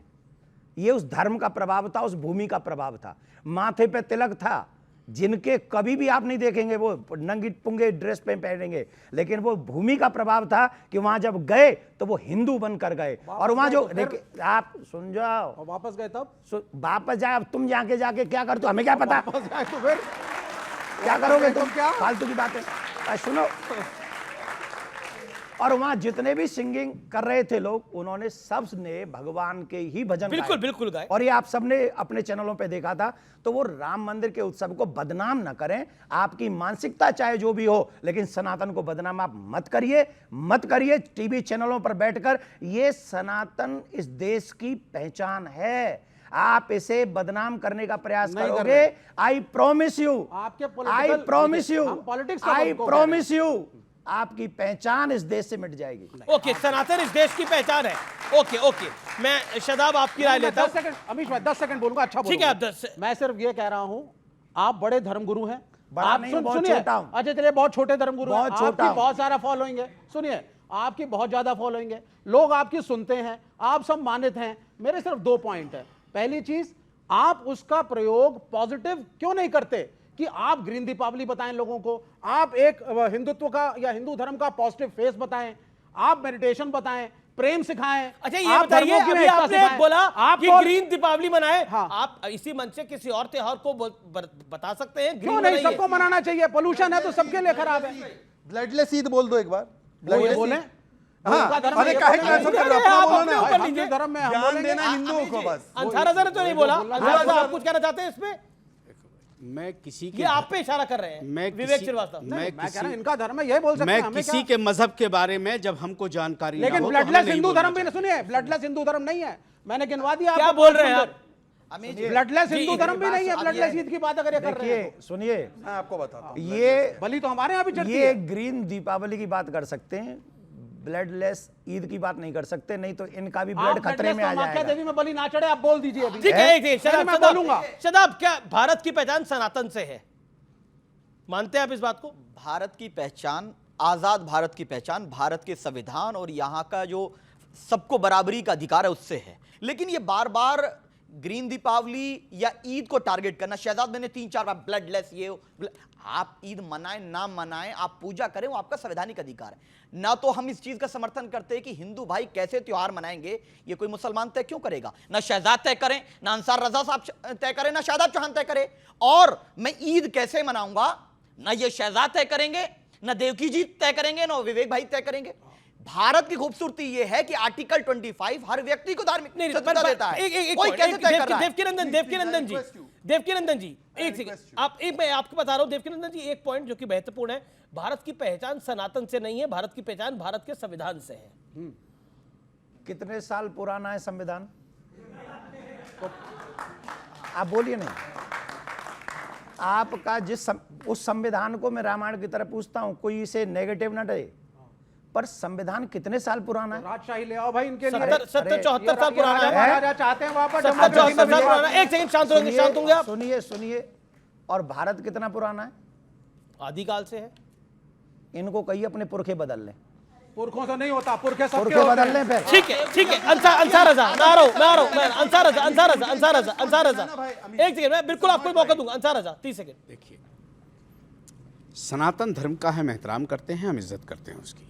ये उस धर्म का प्रभाव था, उस भूमि का प्रभाव था। माथे पे तिलक था, जिनके कभी भी आप नहीं देखेंगे वो नंगी पुंगे ड्रेस पे पहनेंगे, लेकिन वो भूमि का प्रभाव था कि वहां जब गए तो वो हिंदू बनकर गए। और वहां जो आप सुन जाओ, वापस गए तब वापस जाए, अब तुम जाके जाके क्या करते हो हमें क्या पता, वापस जाए तो फिर क्या करोगे तुम? क्या फालतू की बातें सुनो। और वहां जितने भी सिंगिंग कर रहे थे लोग, उन्होंने सबने भगवान के ही भजन बिल्कुल गाए। और ये आप सबने अपने चैनलों पे देखा था। तो वो राम मंदिर के उत्सव को बदनाम ना करें। आपकी मानसिकता चाहे जो भी हो, लेकिन सनातन को बदनाम आप मत करिए। टीवी चैनलों पर बैठकर, ये सनातन इस देश की पहचान है। आप इसे बदनाम करने का प्रयास करोगे, आई प्रॉमिस यू आपकी पहचान इस देश से मिट जाएगी। ओके, सनातन इस देश की पहचान है। ओके, मैं शदाब आपकी राय लेता हूं। 10 सेकंड अमीश भाई, 10 सेकंड बोलूंगा। अच्छा ठीक है, आप 10। मैं सिर्फ ये कह रहा हूं, आप बड़े धर्मगुरु हैं। बड़ा आप नहीं, बहुत सुनिए, छोटा हूं। अच्छा चलिए, बहुत छोटे धर्मगुरु हैं, बहुत छोटा आपकी बहुत सारा फॉलोइंग है। सुनिए, आपकी बहुत ज्यादा फॉलोइंग है, लोग आपकी सुनते हैं, आप सब मानित हैं। मेरे सिर्फ 2 पॉइंट है। पहली चीज, आप उसका प्रयोग पॉजिटिव क्यों नहीं करते कि आप ग्रीन दीपावली बताएं लोगों को, आप एक हिंदुत्व का या हिंदू धर्म का पॉजिटिव फेस बताएं, आप मेडिटेशन बताएं, प्रेम सिखाएं। अच्छा ये बताइए, अभी आपने बोला कि ग्रीन दीपावली मनाएं। हाँ। आप इसी मन से किसी और त्योहार को बता सकते हैं? क्यों नहीं? सबको मनाना चाहिए। पोल्यूशन है तो सबके लिए खराब है। ब्लडलेस ईद बोल दो एक बार। बोले अरे काहे कैंसिल कर रहे हो? बोलो ना, धर्म में ज्ञान देना हिंदुओं को बस। अंसार तो नहीं बोला। आप कुछ कहना चाहते हैं इसमें? मैं किसी के, ये आप पे इशारा कर रहे हैं विवेक श्रीवास्तव। मैं कह रहा हूं इनका धर्म है, यही बोल सकते हैं। मैं किसी के मजहब के बारे में जब हमको जानकारी, लेकिन ब्लडलेस हिंदू धर्म भी सुनिए, ब्लडलेस हिंदू धर्म नहीं है। मैंने गिनवा दिया। क्या बोल रहे हैं आप? ब्लडलेस हिंदू धर्म भी नहीं है, ब्लडलेस ईद की बात अगर ये कर रहे हैं देखिए सुनिए, मैं आपको बताता हूँ, ये बलि तो हमारे यहाँ भी चढ़ती ये है। ग्रीन दीपावली की बात कर सकते हैं, ब्लडलेस ईद की बात नहीं कर सकते, नहीं तो इनका भी ब्लड खतरे में आ जाएगा। देवी में बलि ना चढ़े, आप बोल दीजिए अभी। ठीक है, एक फिर मैं बोलूंगा। शदाब, क्या भारत की पहचान सनातन से है? मानते हैं आप इस बात को? भारत की पहचान, आजाद भारत की पहचान भारत के संविधान और यहां का जो सबको बराबरी का अधिकार है उससे है। लेकिन ये बार बार ग्रीन दीपावली या ईद को टारगेट करना, शहजाद मैंने 3-4 बार ब्लडलेस ये आप ईद मनाएं ना मनाएं, आप पूजा करें, वो आपका संवैधानिक अधिकार है। ना तो हम इस चीज का समर्थन करते हैं कि हिंदू भाई कैसे त्योहार मनाएंगे ये कोई मुसलमान तय क्यों करेगा। ना शहजाद तय करें, ना अंसार रजा साहब तय करें, ना शादाब चौहान तय करे। और मैं ईद कैसे मनाऊंगा, ना ये शहजाद तय करेंगे, ना देवकी जी तय करेंगे, ना विवेक भाई तय करेंगे। भारत की खूबसूरती यह है कि आर्टिकल 25 हर व्यक्ति को धार्मिक स्वतंत्रता देता है। कोई कैसे तय कर रहा है? देवकीनंदन जी एक सेकंड, मैं आपको बता रहा हूं देवकीनंदन जी, एक पॉइंट जो कि महत्वपूर्ण है। भारत की पहचान सनातन से नहीं है, भारत की पहचान भारत के संविधान से है। कितने साल पुराना है संविधान? आप बोलिए नहीं। आपका उस संविधान को मैं रामायण की तरह पूछता हूं, कोई इसे नेगेटिव ना डरे, पर संविधान कितने साल पुराना है? राजशाही ले आओ भाई इनके लिए। 70-74 साल पुराना है। महाराजा चाहते हैं वहां पर 74 साल पुराना। एक सेकंड शांत होंगे आप। सुनिए। और भारत कितना पुराना है? आदिकाल से है। इनको कहिए अपने पुरखे बदल लें। पुरखों से नहीं होता, पुरखे सबके पुरखे बदल लें फिर। ठीक है। अंसार रजा, मैं आ रहा हूं। अंसार रजा एक सेकंड, मैं बिल्कुल आपको मौका दूंगा। अंसार रजा 30 सेकंड। देखिए, सनातन धर्म का हम एहतराम करते हैं, हम इज्जत करते हैं उसकी।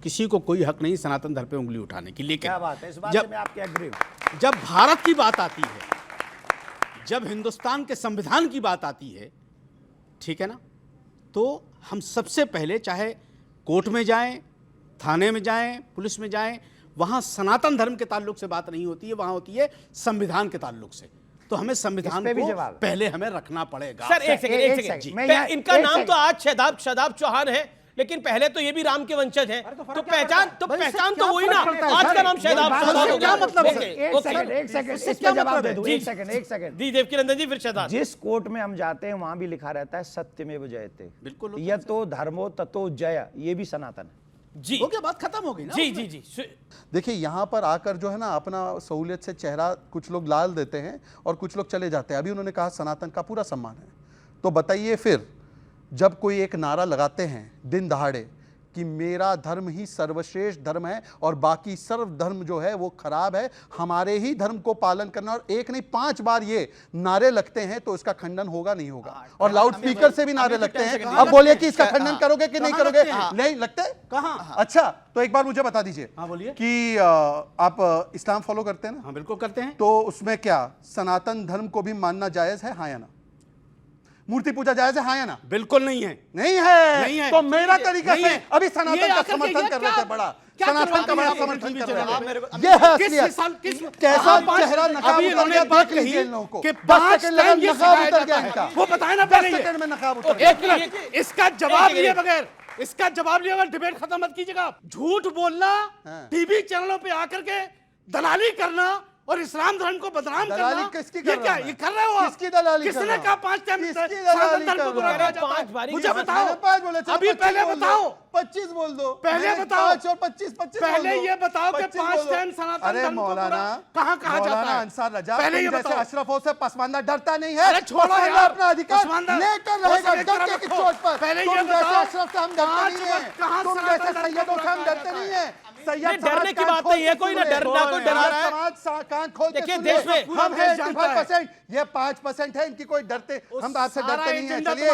किसी को कोई हक नहीं सनातन धर्म पे उंगली उठाने की। लेकिन क्या बात है, इस बात से मैं आपके एग्री हूं। जब भारत की बात आती है, जब हिंदुस्तान के संविधान की बात आती है, ठीक है ना, तो हम सबसे पहले चाहे कोर्ट में जाएं, थाने में जाएं, पुलिस में जाएं, वहां सनातन धर्म के ताल्लुक से बात नहीं होती है, वहां होती है संविधान के ताल्लुक से। तो हमें संविधान को पहले हमें रखना पड़ेगा। सर एक सेकंड, इनका नाम तो आज शादाब चौहान है, लेकिन पहले तो ये भी राम के वंशज हैं, तो पहचान तो वही ना। आज का नाम शादाब क्या मतलब? एक सेकंड दी देवकीनंदन जी, फिर शादाब। जिस कोर्ट में हम जाते हैं वहां भी लिखा रहता है सत्यमेव जयते। बिल्कुल। यतो धर्मो ततो जय, ये भी सनातन है जी। हो गया, बात खत्म हो गई ना। जी। देखिए, यहाँ पर आकर जो है ना अपना सहूलियत से चेहरा कुछ लोग लाल देते हैं और कुछ लोग चले जाते हैं। अभी उन्होंने कहा सनातन का पूरा सम्मान है, तो बताइए फिर जब कोई एक नारा लगाते हैं दिन दहाड़े कि मेरा धर्म ही सर्वश्रेष्ठ धर्म है और बाकी सर्व धर्म जो है वो खराब है, हमारे ही धर्म को पालन करना, और एक नहीं 5 बार ये नारे लगते हैं, तो इसका खंडन होगा नहीं होगा। और लाउड स्पीकर से भी नारे लगते हैं। अब बोलिए कि इसका खंडन करोगे कि नहीं करोगे? नहीं लगते कहाँ? अच्छा, तो एक बार मुझे बता दीजिए। हाँ बोलिए। कि आप इस्लाम फॉलो करते हैं ना? हाँ बिल्कुल करते हैं। तो उसमें क्या सनातन धर्म को भी मानना जायज है, हाँ या ना? मूर्ति पूजा जायज है, हाँ या ना? बिल्कुल नहीं है। नहीं है, नहीं है। तो मेरा तरीका से अभी सनातन का आकर समर्थन कर रहे थे, बड़ा सनातन का बड़ा समर्थन कर रहे थे। ये है असलियत। कैसा चेहरा नकाब उतर गया, देख लीजिए इन लोगों को। 10 सेकंड लगा, नकाब उतर गया इनका। वो बताए ना पहले 10 सेकंड में नकाब उतर गया। एक मिनट, इसका जवाब लिए बगैर डिबेट खत्म मत कीजिएगा। झूठ बोलना, टीवी चैनलों पे आकर के दलाली करना और इस्लाम धर्म को बदनाम करना, किसकी ये क्या ये कर रहे हो? किसकी दलाली? किसने कहा 5 टाइम दलाली धर्म को बुरा कहा जाता है? मुझे बताओ, 5 बोले, अभी पहले बताओ, 25 बोल दो। पहले बताओ, 5 और 25 पहले ये बताओ कि 5 टाइम सनातन धर्म को बुरा कहाँ कहा जाता है? अंसार रजा, पहले ये जैसे बताओ। अशरफों से पसमानदा डरता नहीं है। अरे छोड़ो यार, अपना अधिकार लेकर रहेगा डट के चोट पर। पहले तुम ये जैसे बताओ, अशरफ से हम डरते नहीं है, तुम जैसे सैयदों से हम डरते नहीं है। डरने की बात नहीं है, कोई ना कोई डरा रहा है। समाज कान खोल के देखिए देश में हम है 85%, ये 5% है, इनकी कोई डरते, हम आपसे डरते नहीं है। चलिए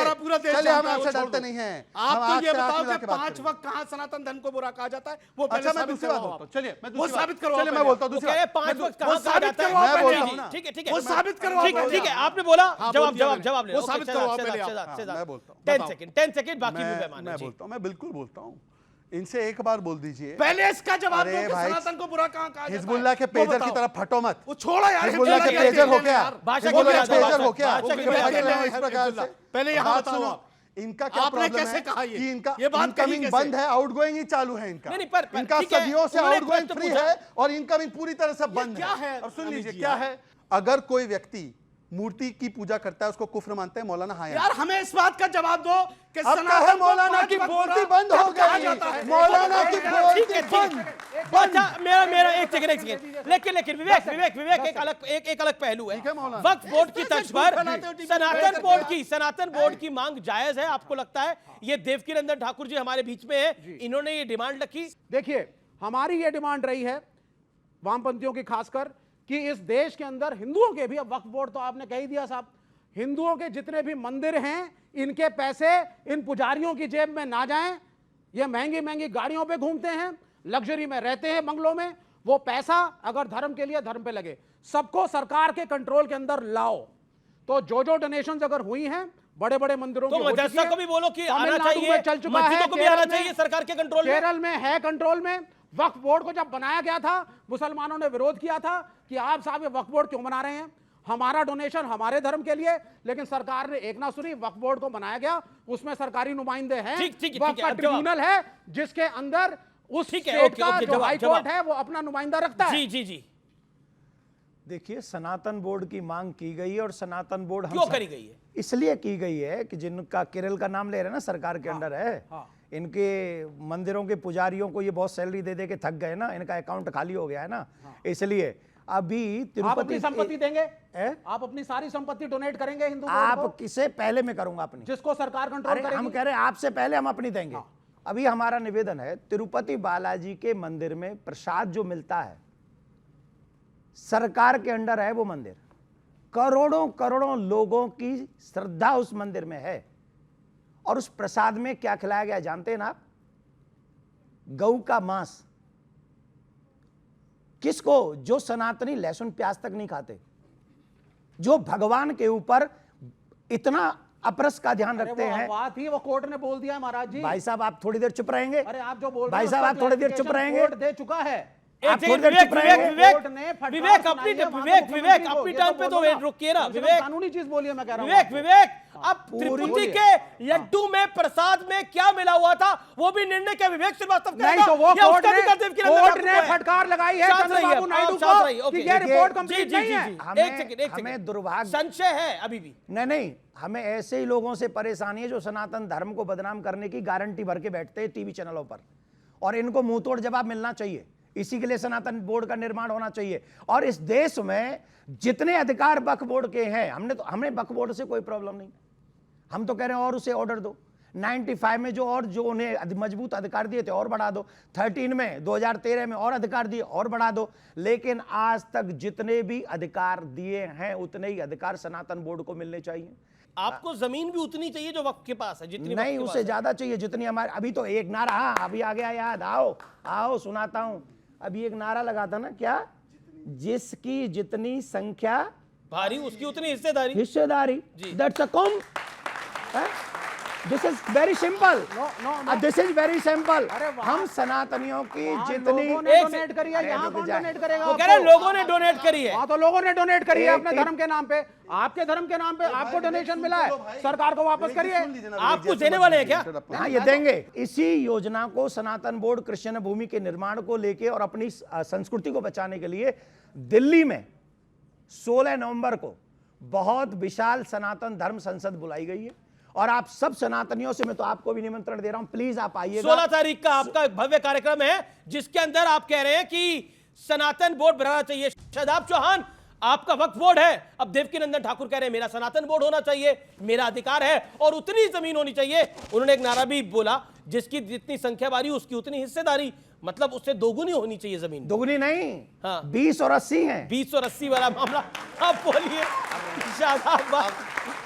हम आपसे डरते नहीं है। आप तो ये बताओ कि 5 वक्त कहाँ सनातन धर्म को बुरा कहा जाता है, वो अच्छा मैं दूसरी बात बोलता हूँ। चलिए वो साबित करो। चलिए मैं बोलता हूँ दूसरी बात। 5 वक्त कहाँ कहा जाता है? मैं बोल रहा हूँ ना। ठीक है वो साबित करो। ठीक है, आपने बोला, जवाब ले। वो साबित करो पहले आप। मैं बोलता हूँ 10 सेकंड बाकी भी पैमाने। मैं बोलता हूँ, मैं बिल्कुल बोलता हूँ। इनसे एक बार बोल दीजिए पहले, इसका जवाब दो अरे कि भाई, सनातन को बुरा कहाँ कहा जाता है? हिजबुल्लाह के पेजर की तरफ फटो मत। वो छोड़ो यार, हिजबुल्लाह के पेजर हो क्या? भाषा की हिजबुल्लाह के मर्यादा, पेजर हो क्या? भाषा की फट मर्यादा। रहे हैं इस प्रकार से। पहले यहाँ बात बताओ सुनो, आप। इनका क्या आपने प्रॉब्लम कैसे है कहा ये? कि इनका ये बात कही इनकमिंग कैसे? बंद है, आउटगोइंग ही चालू है इनका। नहीं, पर इनका ठीक है, सदियों से उन्होंने आउटगोइंग प्रश्न फ्री पूछा। है और इनकमिंग पूरी तरह से बंद क्या है? अब सुन लीजिए अमित जी, क्या है। अगर कोई व्यक्ति मूर्ति की पूजा करता है उसको कुफ्र मानते हैं मौलाना? हाँ यार हमें इस बात का जवाब दो कि अब कहे मौलाना की बोलती बंद हो गई, मौलाना की बोलती बंद। मेरा एक सेकंड लेकिन विवेक एक अलग पहलू है। वक्फ बोर्ड की तर्ज पर सनातन बोर्ड की मांग जायज है? आपको लगता है? ये देवकीनंदन ठाकुर जी हमारे बीच में है, इन्होंने ये डिमांड रखी। देखिए हमारी ये डिमांड रही है वामपंथियों की खासकर कि इस देश के अंदर हिंदुओं के भी, अब वक्फ बोर्ड तो आपने कह ही दिया साहब, हिंदुओं के जितने भी मंदिर हैं इनके पैसे इन पुजारियों की जेब में ना जाएं। ये महंगी महंगी गाड़ियों पे घूमते हैं, लग्जरी में रहते हैं, बंगलों में। वो पैसा अगर धर्म के लिए धर्म पे लगे, सबको सरकार के कंट्रोल के अंदर लाओ। तो जो डोनेशंस अगर हुई हैं बड़े बड़े मंदिरों तो मदरसा को भी बोलो कि आना चाहिए, चल चुका है, मस्जिदों को भी आना चाहिए सरकार के कंट्रोल में। केरल में है कंट्रोल में। वक्फ बोर्ड को जब बनाया गया था मुसलमानों ने विरोध किया था कि आप साहब ये वक्फ बोर्ड क्यों बना रहे हैं, हमारा डोनेशन हमारे धर्म के लिए, लेकिन सरकार ने एक ना सुनी। वक्फ बोर्ड को बनाया गया, उसमें सरकारी नुमाइंदे हैं, वक्फ का ट्रिब्यूनल है जिसके अंदर उस स्टेट का जो हाई कोर्ट है वो अपना नुमाइंदा रखता है। जी देखिए सनातन बोर्ड की मांग की गई है और सनातन बोर्ड क्यों करी गई है? इसलिए की गई है कि जिनका केरल का नाम ले रहे हैं ना, सरकार के अंडर है, इनके मंदिरों के पुजारियों को ये बहुत सैलरी दे दे के थक गए ना, इनका अकाउंट खाली हो गया है ना, इसलिए अभी आप अपनी संपत्ति देंगे? आप अपनी सारी संपत्ति डोनेट करेंगे हिंदू? आप किसे पहले में करूंगा अपनी, जिसको सरकार कंट्रोल करेगी। हम कह रहे हैं आपसे पहले हम अपनी देंगे। अभी हमारा निवेदन है, तिरुपति बालाजी के मंदिर में प्रसाद जो मिलता है सरकार के अंडर है, वो मंदिर करोड़ों करोड़ों लोगों की श्रद्धा उस मंदिर में है। और उस प्रसाद में क्या खिलाया गया जानते हैं ना आप? गऊ का मांस। किसको? जो सनातनी लहसुन प्याज तक नहीं खाते, जो भगवान के ऊपर इतना अपरस का ध्यान रखते हैं। बात ही वो कोर्ट ने बोल दिया महाराज जी। भाई साहब आप थोड़ी देर चुप रहेंगे? अरे आप जो बोल भाई साहब आप थोड़ी देर चुप रहेंगे? कोर्ट दे चुका है। विवेक अपनी टाइम पे तो रुकिए ना। विवेक कानूनी चीज बोलिए, मैं कह रहा हूं। विवेक अब त्रिपुटी के लड्डू में प्रसाद में क्या मिला हुआ था वो भी निर्णय क्या विवेक श्रीवास्तव नहीं, तो वो कोर्ट ने फटकार लगाई है चंद्रबाबू नायडू को कि ये रिपोर्ट कंप्लीट नहीं है। एक सेकंड हमें दुर्भाग्य संशय है अभी भी। नहीं, हमें ऐसे ही लोगों से परेशानी है जो सनातन धर्म को बदनाम करने की गारंटी भर के बैठते हैं टीवी चैनलों पर, और इनको मुंह तोड़ जवाब मिलना चाहिए। इसी के लिए सनातन बोर्ड का निर्माण होना चाहिए। और इस देश में जितने अधिकार वक्फ बोर्ड के हैं, हमें वक्फ बोर्ड से कोई प्रॉब्लम नहीं। हम तो कह रहे हैं और उसे ऑर्डर दो। 95 में जो उन्हें मजबूत अधिकार दिए थे और बढ़ा दो, 13 में 2013 में और अधिकार दिए और बढ़ा दो। लेकिन आज तक जितने भी अधिकार दिए हैं उतने ही अधिकार सनातन बोर्ड को मिलने चाहिए। आपको जमीन भी उतनी चाहिए जो वक्फ के पास है, जितनी नहीं उससे ज्यादा चाहिए जितनी हमारे। अभी तो एक नारा अभी आ गया याद, आओ सुनाता हूं। अभी एक नारा लगा था ना, क्या? जिसकी जितनी संख्या भारी उसकी उतनी हिस्सेदारी। That's a com. This is very simple. This is very simple. हम सनातनियों की जितनी डोनेट करी है, यहाँ कौन डोनेट करेगा? वो कह रहे हैं लोगों ने डोनेट करी है। हाँ तो लोगों ने डोनेट करी है अपने धर्म के नाम पे, आपके धर्म के नाम पे आपको डोनेशन मिला है, सरकार को वापस करिए। आप कुछ देने वाले हैं क्या? हाँ ये देंगे। इसी योजना को सनातन बोर्ड क्रिश्चियन भूमि के निर्माण को लेके और अपनी संस्कृति को बचाने के लिए दिल्ली में 16 नवंबर को बहुत विशाल सनातन धर्म संसद बुलाई गई है। और आप सब सनातनियों से मैं तो आपको भी निमंत्रण दे रहा हूं, प्लीज आप आइएगा। 16 तारीख का आपका भव्य कार्यक्रम है जिसके अंदर आप कह रहे हैं कि सनातन बोर्ड बनाना चाहिए। शादाब चौहान आपका वक्फ बोर्ड है, अब देवकीनंदन ठाकुर कह रहे हैं मेरा सनातन बोर्ड होना चाहिए, मेरा अधिकार है और उतनी जमीन होनी चाहिए। उन्होंने एक नारा भी बोला, जिसकी जितनी संख्या बारी उसकी उतनी हिस्सेदारी, मतलब उससे दोगुनी होनी चाहिए जमीन। दोगुनी नहीं, हाँ 20 और 80 है। 20 और 80 वाला मामला। आप बोलिए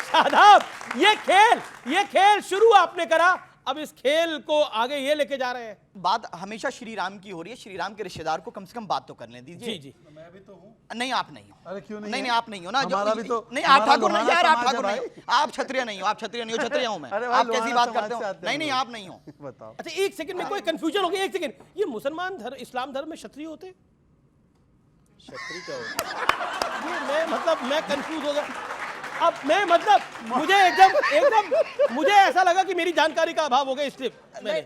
शादाब, ये खेल शुरू आपने करा, अब इस खेल को आगे ये लेके जा रहे हैं। बात हमेशा श्री राम की हो रही है, श्री राम के रिश्तेदार को कम से कम बात तो करने दीजिए। जी मैं भी तो हूँ। नहीं आप नहीं हो। अरे क्यों नहीं आप नहीं हो ना, हमारा भी तो नहीं आप ठाकुर नहीं यार, आप ठाकुर नहीं, आप क्षत्रिय नहीं हो, आप क्षत्रिय नहीं हो, क्षत्रिय हूं मैं। आप कैसी बात करते हो? नहीं आप नहीं हो। बताओ। अच्छा एक सेकंड में कोई कंफ्यूजन हो गया, एक सेकंड। ये मुसलमान धर्म इस्लाम धर्म में क्षत्रिय होते? क्षत्रिय क्या होता? मैं कंफ्यूज हो गया। अब मैं मुझे एकदम मुझे ऐसा लगा कि मेरी जानकारी का अभाव हो गया इसलिए।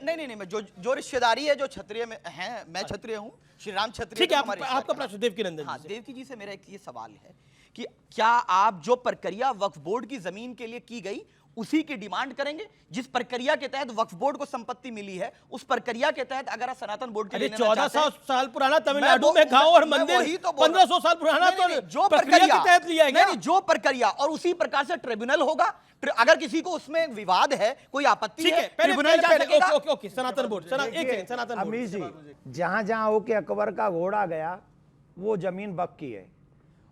नहीं मैं जो रिश्तेदारी है जो क्षत्रिय में है, मैं क्षत्रिय हूँ, श्री राम क्षत्रिय। ठीक है, आपका प्रश्न देवकीनंदन। हाँ देवकी जी से मेरा एक ये सवाल है कि क्या आप जो प्रक्रिया वक्फ बोर्ड की जमीन के लिए की गई उसी की डिमांड करेंगे? जिस प्रक्रिया के तहत वक्फ बोर्ड को संपत्ति मिली है, उस प्रक्रिया के तहत अगर आप सनातन बोर्ड के लिए 1400 साल पुराना तमिलनाडु में गांव और मंदिर 1500 साल पुराना, तो जो प्रक्रिया के तहत लिया है क्या? नहीं, जो प्रक्रिया, और उसी प्रकार से ट्रिब्यूनल होगा। अगर किसी को उसमें विवाद है, कोई आपत्ति है, ट्रिब्यूनल जा सकेगा। ओके, सनातन बोर्ड, सनातन बोर्ड। अमीश जी, जहां जहां होके अकबर का घोड़ा गया वो जमीन वक्फ की है,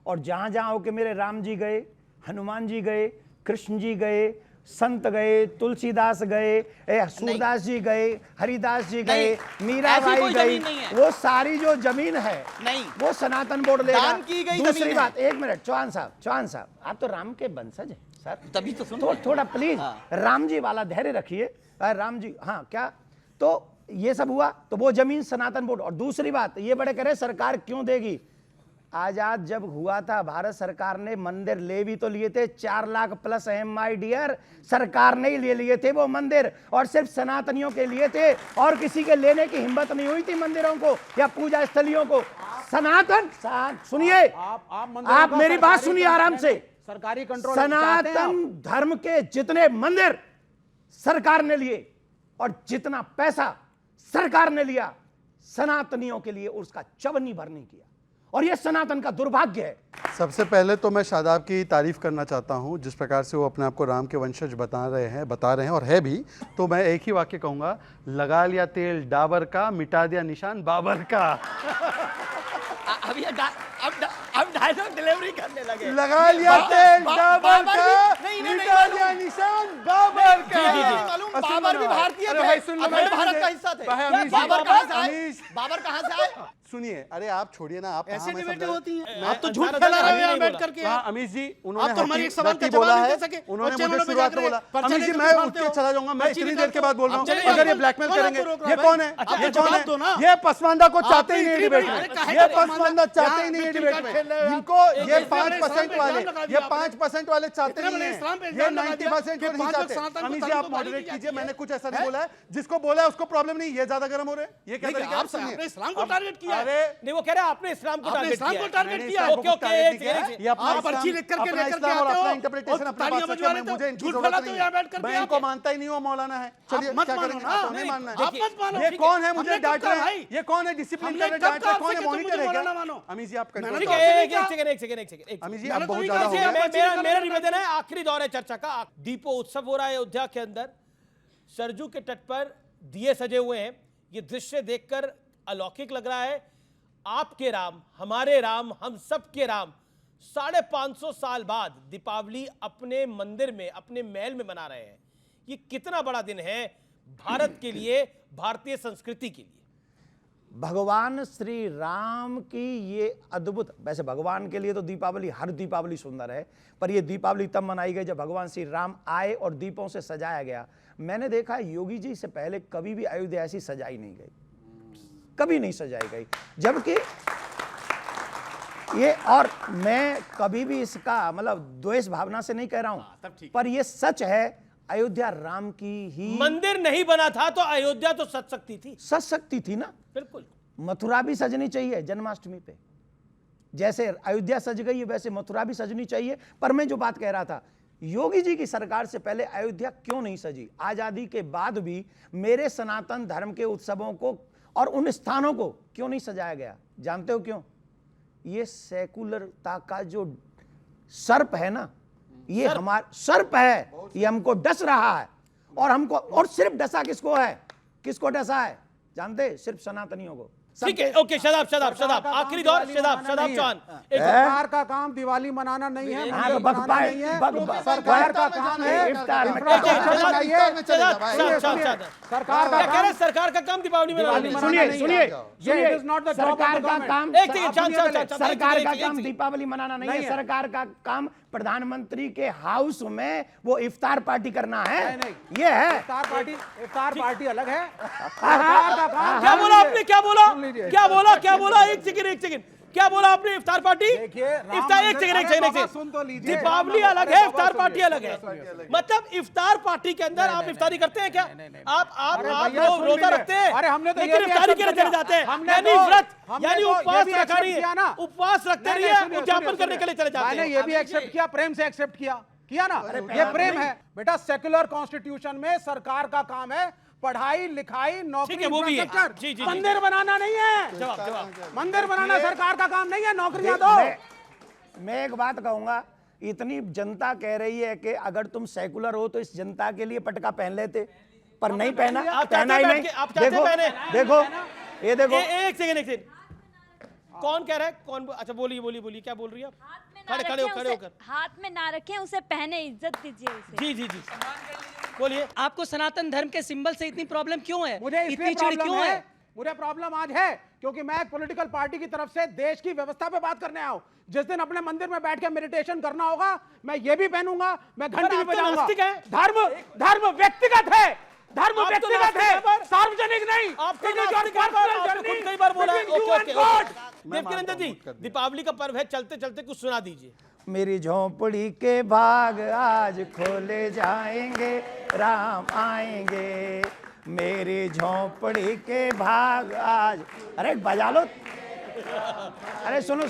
और जहां जहां होके मेरे राम जी गए, हनुमान जी गए, कृष्ण जी गए, संत गए, तुलसीदास गए, सूरदास जी गए, हरिदास जी गए, मीराबाई गई, वो सारी जो जमीन है नहीं, वो सनातन बोर्ड लेगा। दान की गई दूसरी बात, एक मिनट, चौहान साहब, आप तो राम के वंशज हैं सर, तभी तो सुनो थोड़ा प्लीज राम जी वाला धैर्य रखिए। राम जी, हाँ, क्या तो ये सब हुआ, तो वो जमीन सनातन बोर्ड। और दूसरी बात, ये बड़े कह रहे सरकार क्यों देगी? आजाद जब हुआ था, भारत सरकार ने मंदिर ले भी तो लिए थे, 4 लाख प्लस माय डियर, सरकार ने ही ले लिए थे वो मंदिर, और सिर्फ सनातनियों के लिए थे, और किसी के लेने की हिम्मत नहीं हुई थी मंदिरों को या पूजा स्थलियों को। सनातन, सुनिए, आप मेरी बात सुनिए आराम से। सरकारी कंट्रोल, सनातन धर्म के जितने मंदिर सरकार ने लिए और जितना पैसा सरकार ने लिया, सनातनियों के लिए उसका चवन्नी भर नहीं किया, और यह सनातन का दुर्भाग्य है। सबसे पहले तो मैं शादाब की तारीफ करना चाहता हूं, जिस प्रकार से वो अपने आप को राम के वंशज बता रहे हैं और है भी। तो मैं एक ही वाक्य कहूंगा, लगा लिया तेल डाबर का, मिटा दिया निशान बाबर का। अब डायलॉग डिलीवरी करने लगे। लगा लिया तेल डाबर का, मिटा दिया निशान बाबर का। बाबर भी भारतीय थे, अखंड भारत का हिस्सा थे। बाबर कहां से आए? सुनिए, अरे आप छोड़िए ना, आप ऐसे डिबेटें होती हैं, आप तो झूठ फैला रहे हैं बैठ करके। अमीश जी, उन्होंने तो हमारे एक सवाल का बोला जवाब है, नहीं दे सके, उन्होंने मुझे शुरुआत में बोला। अमीश जी, मैं उठ के चला जाऊंगा, मैं इतनी देर के बाद बोल रहा हूँ। अगर ये ब्लैकमेल करेंगे, ये कौन है? ये कौन है? ये पसमानदा को चाहते ही नहीं डिबेट में, ये पसमानदा चाहते ही नहीं डिबेट में। इनको ये 5% वाले, ये 5% वाले चाहते नहीं है, ये 90% को नहीं चाहते। अमीश जी, आप मॉडरेट कीजिए, मैंने कुछ ऐसा नहीं बोला है। जिसको बोला है उसको प्रॉब्लम नहीं, ये ज्यादा गर्म हो रहे हैं। ये क्या तरीका है? आपने इस्लाम को टारगेट किया है। अरे नहीं, वो कह रहे हैं आपने इस्लाम को टारगेट किया। ओके, ओके, आप पर्ची लिख करके लेकर के आते हो, इंटरप्रिटेशन अपना बात करते हैं, मुझे इनकी जरूरत नहीं है। मैं इनको मानता ही नहीं हूं, मौलाना है। चलिए, क्या करेंगे? आपको नहीं मानना है। ये कौन है मुझे डांट रहे हैं? ये कौन है डिसिप्लिन कर रहे हैं? डांट रहे कौन है? मॉनिटर है क्या? अमीश जी, आप कंट्रोल एक सेकंड। अमीश जी, आप बहुत ज्यादा हो गए। मेरा निवेदन है, आखिरी दौर है चर्चा का। दीपो उत्सव हो रहा है अयोध्या के अंदर, सरजू के तट पर दिए सजे हुए हैं। ये दृश्य देखकर अलौकिक लग रहा है। आपके राम, हमारे राम, हम सब के राम 550 साल बाद दीपावली अपने मंदिर में, अपने महल में मना रहे हैं। ये कितना बड़ा दिन है भारत के लिए, भारतीय संस्कृति के लिए। भगवान श्री राम की ये अद्भुत, वैसे भगवान के लिए तो दीपावली, हर दीपावली सुंदर है, पर ये दीपावली तब मनाई गई जब भगवान श्री राम आए और दीपों से सजाया गया। मैंने देखा योगी जी से पहले कभी भी अयोध्या ऐसी सजाई नहीं गई, कभी नहीं सजाई गई। जबकि ये, और मैं कभी भी इसका मतलब द्वेष भावना से नहीं कह रहा हूं, पर ये सच है, अयोध्या राम की ही। मंदिर नहीं बना था तो अयोध्या तो सज सकती थी ना। बिल्कुल, मथुरा भी सजनी चाहिए जन्माष्टमी पे, जैसे अयोध्या सज गई है वैसे मथुरा भी सजनी चाहिए। पर मैं जो बात कह रहा था, योगी जी की सरकार से पहले अयोध्या क्यों नहीं सजी? आजादी के बाद भी मेरे सनातन धर्म के उत्सवों को और उन स्थानों को क्यों नहीं सजाया गया? जानते हो क्यों? ये सेकुलरता का जो सर्प है ना, ये हमारा सर्प है, ये हमको डस रहा है। और हमको, और सिर्फ डसा किसको है? किसको डसा है जानते? सिर्फ सनातनियों को। ठीक है, ओके, शदाब आखिरी दौर, शदाब चौहान। सरकार का काम दिवाली मनाना नहीं है, सरकार का काम है इफ्तार। सरकार का काम दीपावली मनाना। सुनिए, सरकार का काम, सरकार का काम दीपावली मनाना नहीं है। सरकार का काम प्रधानमंत्री के हाउस में वो इफ्तार पार्टी करना है। ये है इफ्तार पार्टी अलग है। क्या बोला आपने? क्या बोला? एक सेकंड, क्या बोला आपने? इफ्तार पार्टी, इफ्तार, एक सेकंड, दीपावली अलग है, इफ्तार पार्टी अलग है। मतलब इफ्तार पार्टी के अंदर आप इफ्तारी करते हैं क्या? आप रोजा रखते हैं, अरे हमने तो लेकिन इफ्तारी के लिए चले जाते हैं, यानी व्रत, यानी उपवास रखा नहीं है, उपवास रखते रहिए, उद्यापन करने के लिए चले जाते हैं। मैंने ये भी एक्सेप्ट किया, प्रेम से एक्सेप्ट किया ना, ये प्रेम है बेटा। सेक्युलर कॉन्स्टिट्यूशन में सरकार का काम है पढ़ाई लिखाई नौकरी, वो भी है। जी, जी, मंदिर बनाना नहीं है, मंदिर बनाना सरकार का काम नहीं है, नौकरियां दो। मैं एक बात कहूंगा, इतनी जनता कह रही है कि अगर तुम सेकुलर हो तो इस जनता के लिए पटका पहन लेते, पर नहीं पहना, पहना ही नहीं। देखो देखो ये देखो, एक सेकंड, कौन कह रहा है? कौन? अच्छा बोलिए, क्या बोल रही है आप? खड़े होकर, हाथ में ना रखें, उसे पहने, इज्जत दीजिए उसे। जी, बोलिए। आपको सनातन धर्म के सिंबल से इतनी प्रॉब्लम क्यों है? मुझे इतनी चिढ़ क्यों है? मुझे प्रॉब्लम आज है क्योंकि मैं एक पॉलिटिकल पार्टी की तरफ से देश की व्यवस्था पे बात करने आया हूं। जिस दिन अपने मंदिर में बैठ के मेडिटेशन करना होगा, मैं ये भी पहनूंगा, मैं घंटी भी बजाऊंगा। धर्म व्यक्तिगत है, धर्म व्यक्तिगत है, सार्वजनिक नहीं। कई बार बोला है। देवकी रंजन जी, दीपावली का पर्व है, चलते चलते कुछ सुना दीजिए। मेरी झोंपड़ी के भाग आज खोले जाएंगे, राम आएंगे। मेरी झोंपड़ी के भाग आज, अरे बजा लो, अरे सुनो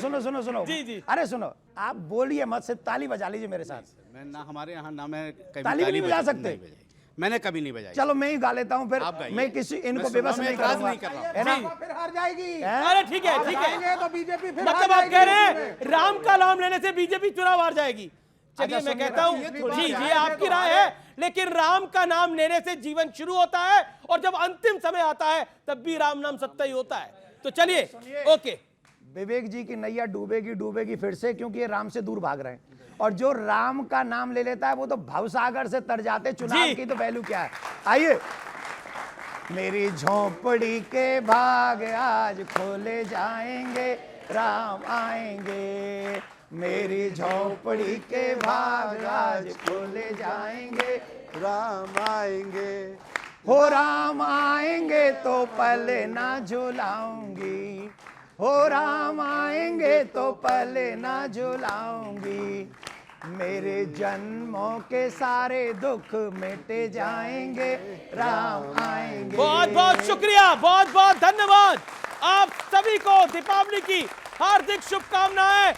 जी। अरे सुनो, आप बोलिए मत, से ताली बजा लीजिए मेरे साथ। मैं ना, हमारे यहाँ ना मैं ताली भी नहीं बजा सकते। मैंने कभी नहीं बजाई। चलो मैं ही गा लेता हूँ फिर, मैं किसी इनको बेबस नहीं करूंगा, है ना? फिर हार जाएगी। अरे ठीक है, तो बीजेपी फिर मतलब आप कह रहे हैं राम का नाम लेने से बीजेपी चुनाव हार जाएगी? चलिए मैं कहता हूँ, जी आपकी राय है, लेकिन राम का नाम लेने से जीवन शुरू होता है और जब अंतिम समय आता है तब भी राम नाम सत्य ही होता है। तो चलिए, ओके। विवेक जी की नैया डूबेगी फिर से, क्योंकि ये राम से दूर भाग रहे हैं, और जो राम का नाम ले लेता है वो तो भवसागर से तर जाते। चुनाव की तो वैल्यू क्या है? आइए। मेरी झोंपड़ी के भाग आज खोले जाएंगे, राम आएंगे। मेरी झोंपड़ी के भाग आज खोले जाएंगे, राम आएंगे। हो राम आएंगे तो पहले ना झुलाऊंगी, हो राम आएंगे तो पहले ना झुलाऊंगी। मेरे जन्मों के सारे दुख मिटे जाएंगे, राम आएंगे। बहुत बहुत शुक्रिया, बहुत बहुत धन्यवाद। आप सभी को दीपावली की हार्दिक शुभकामनाएं।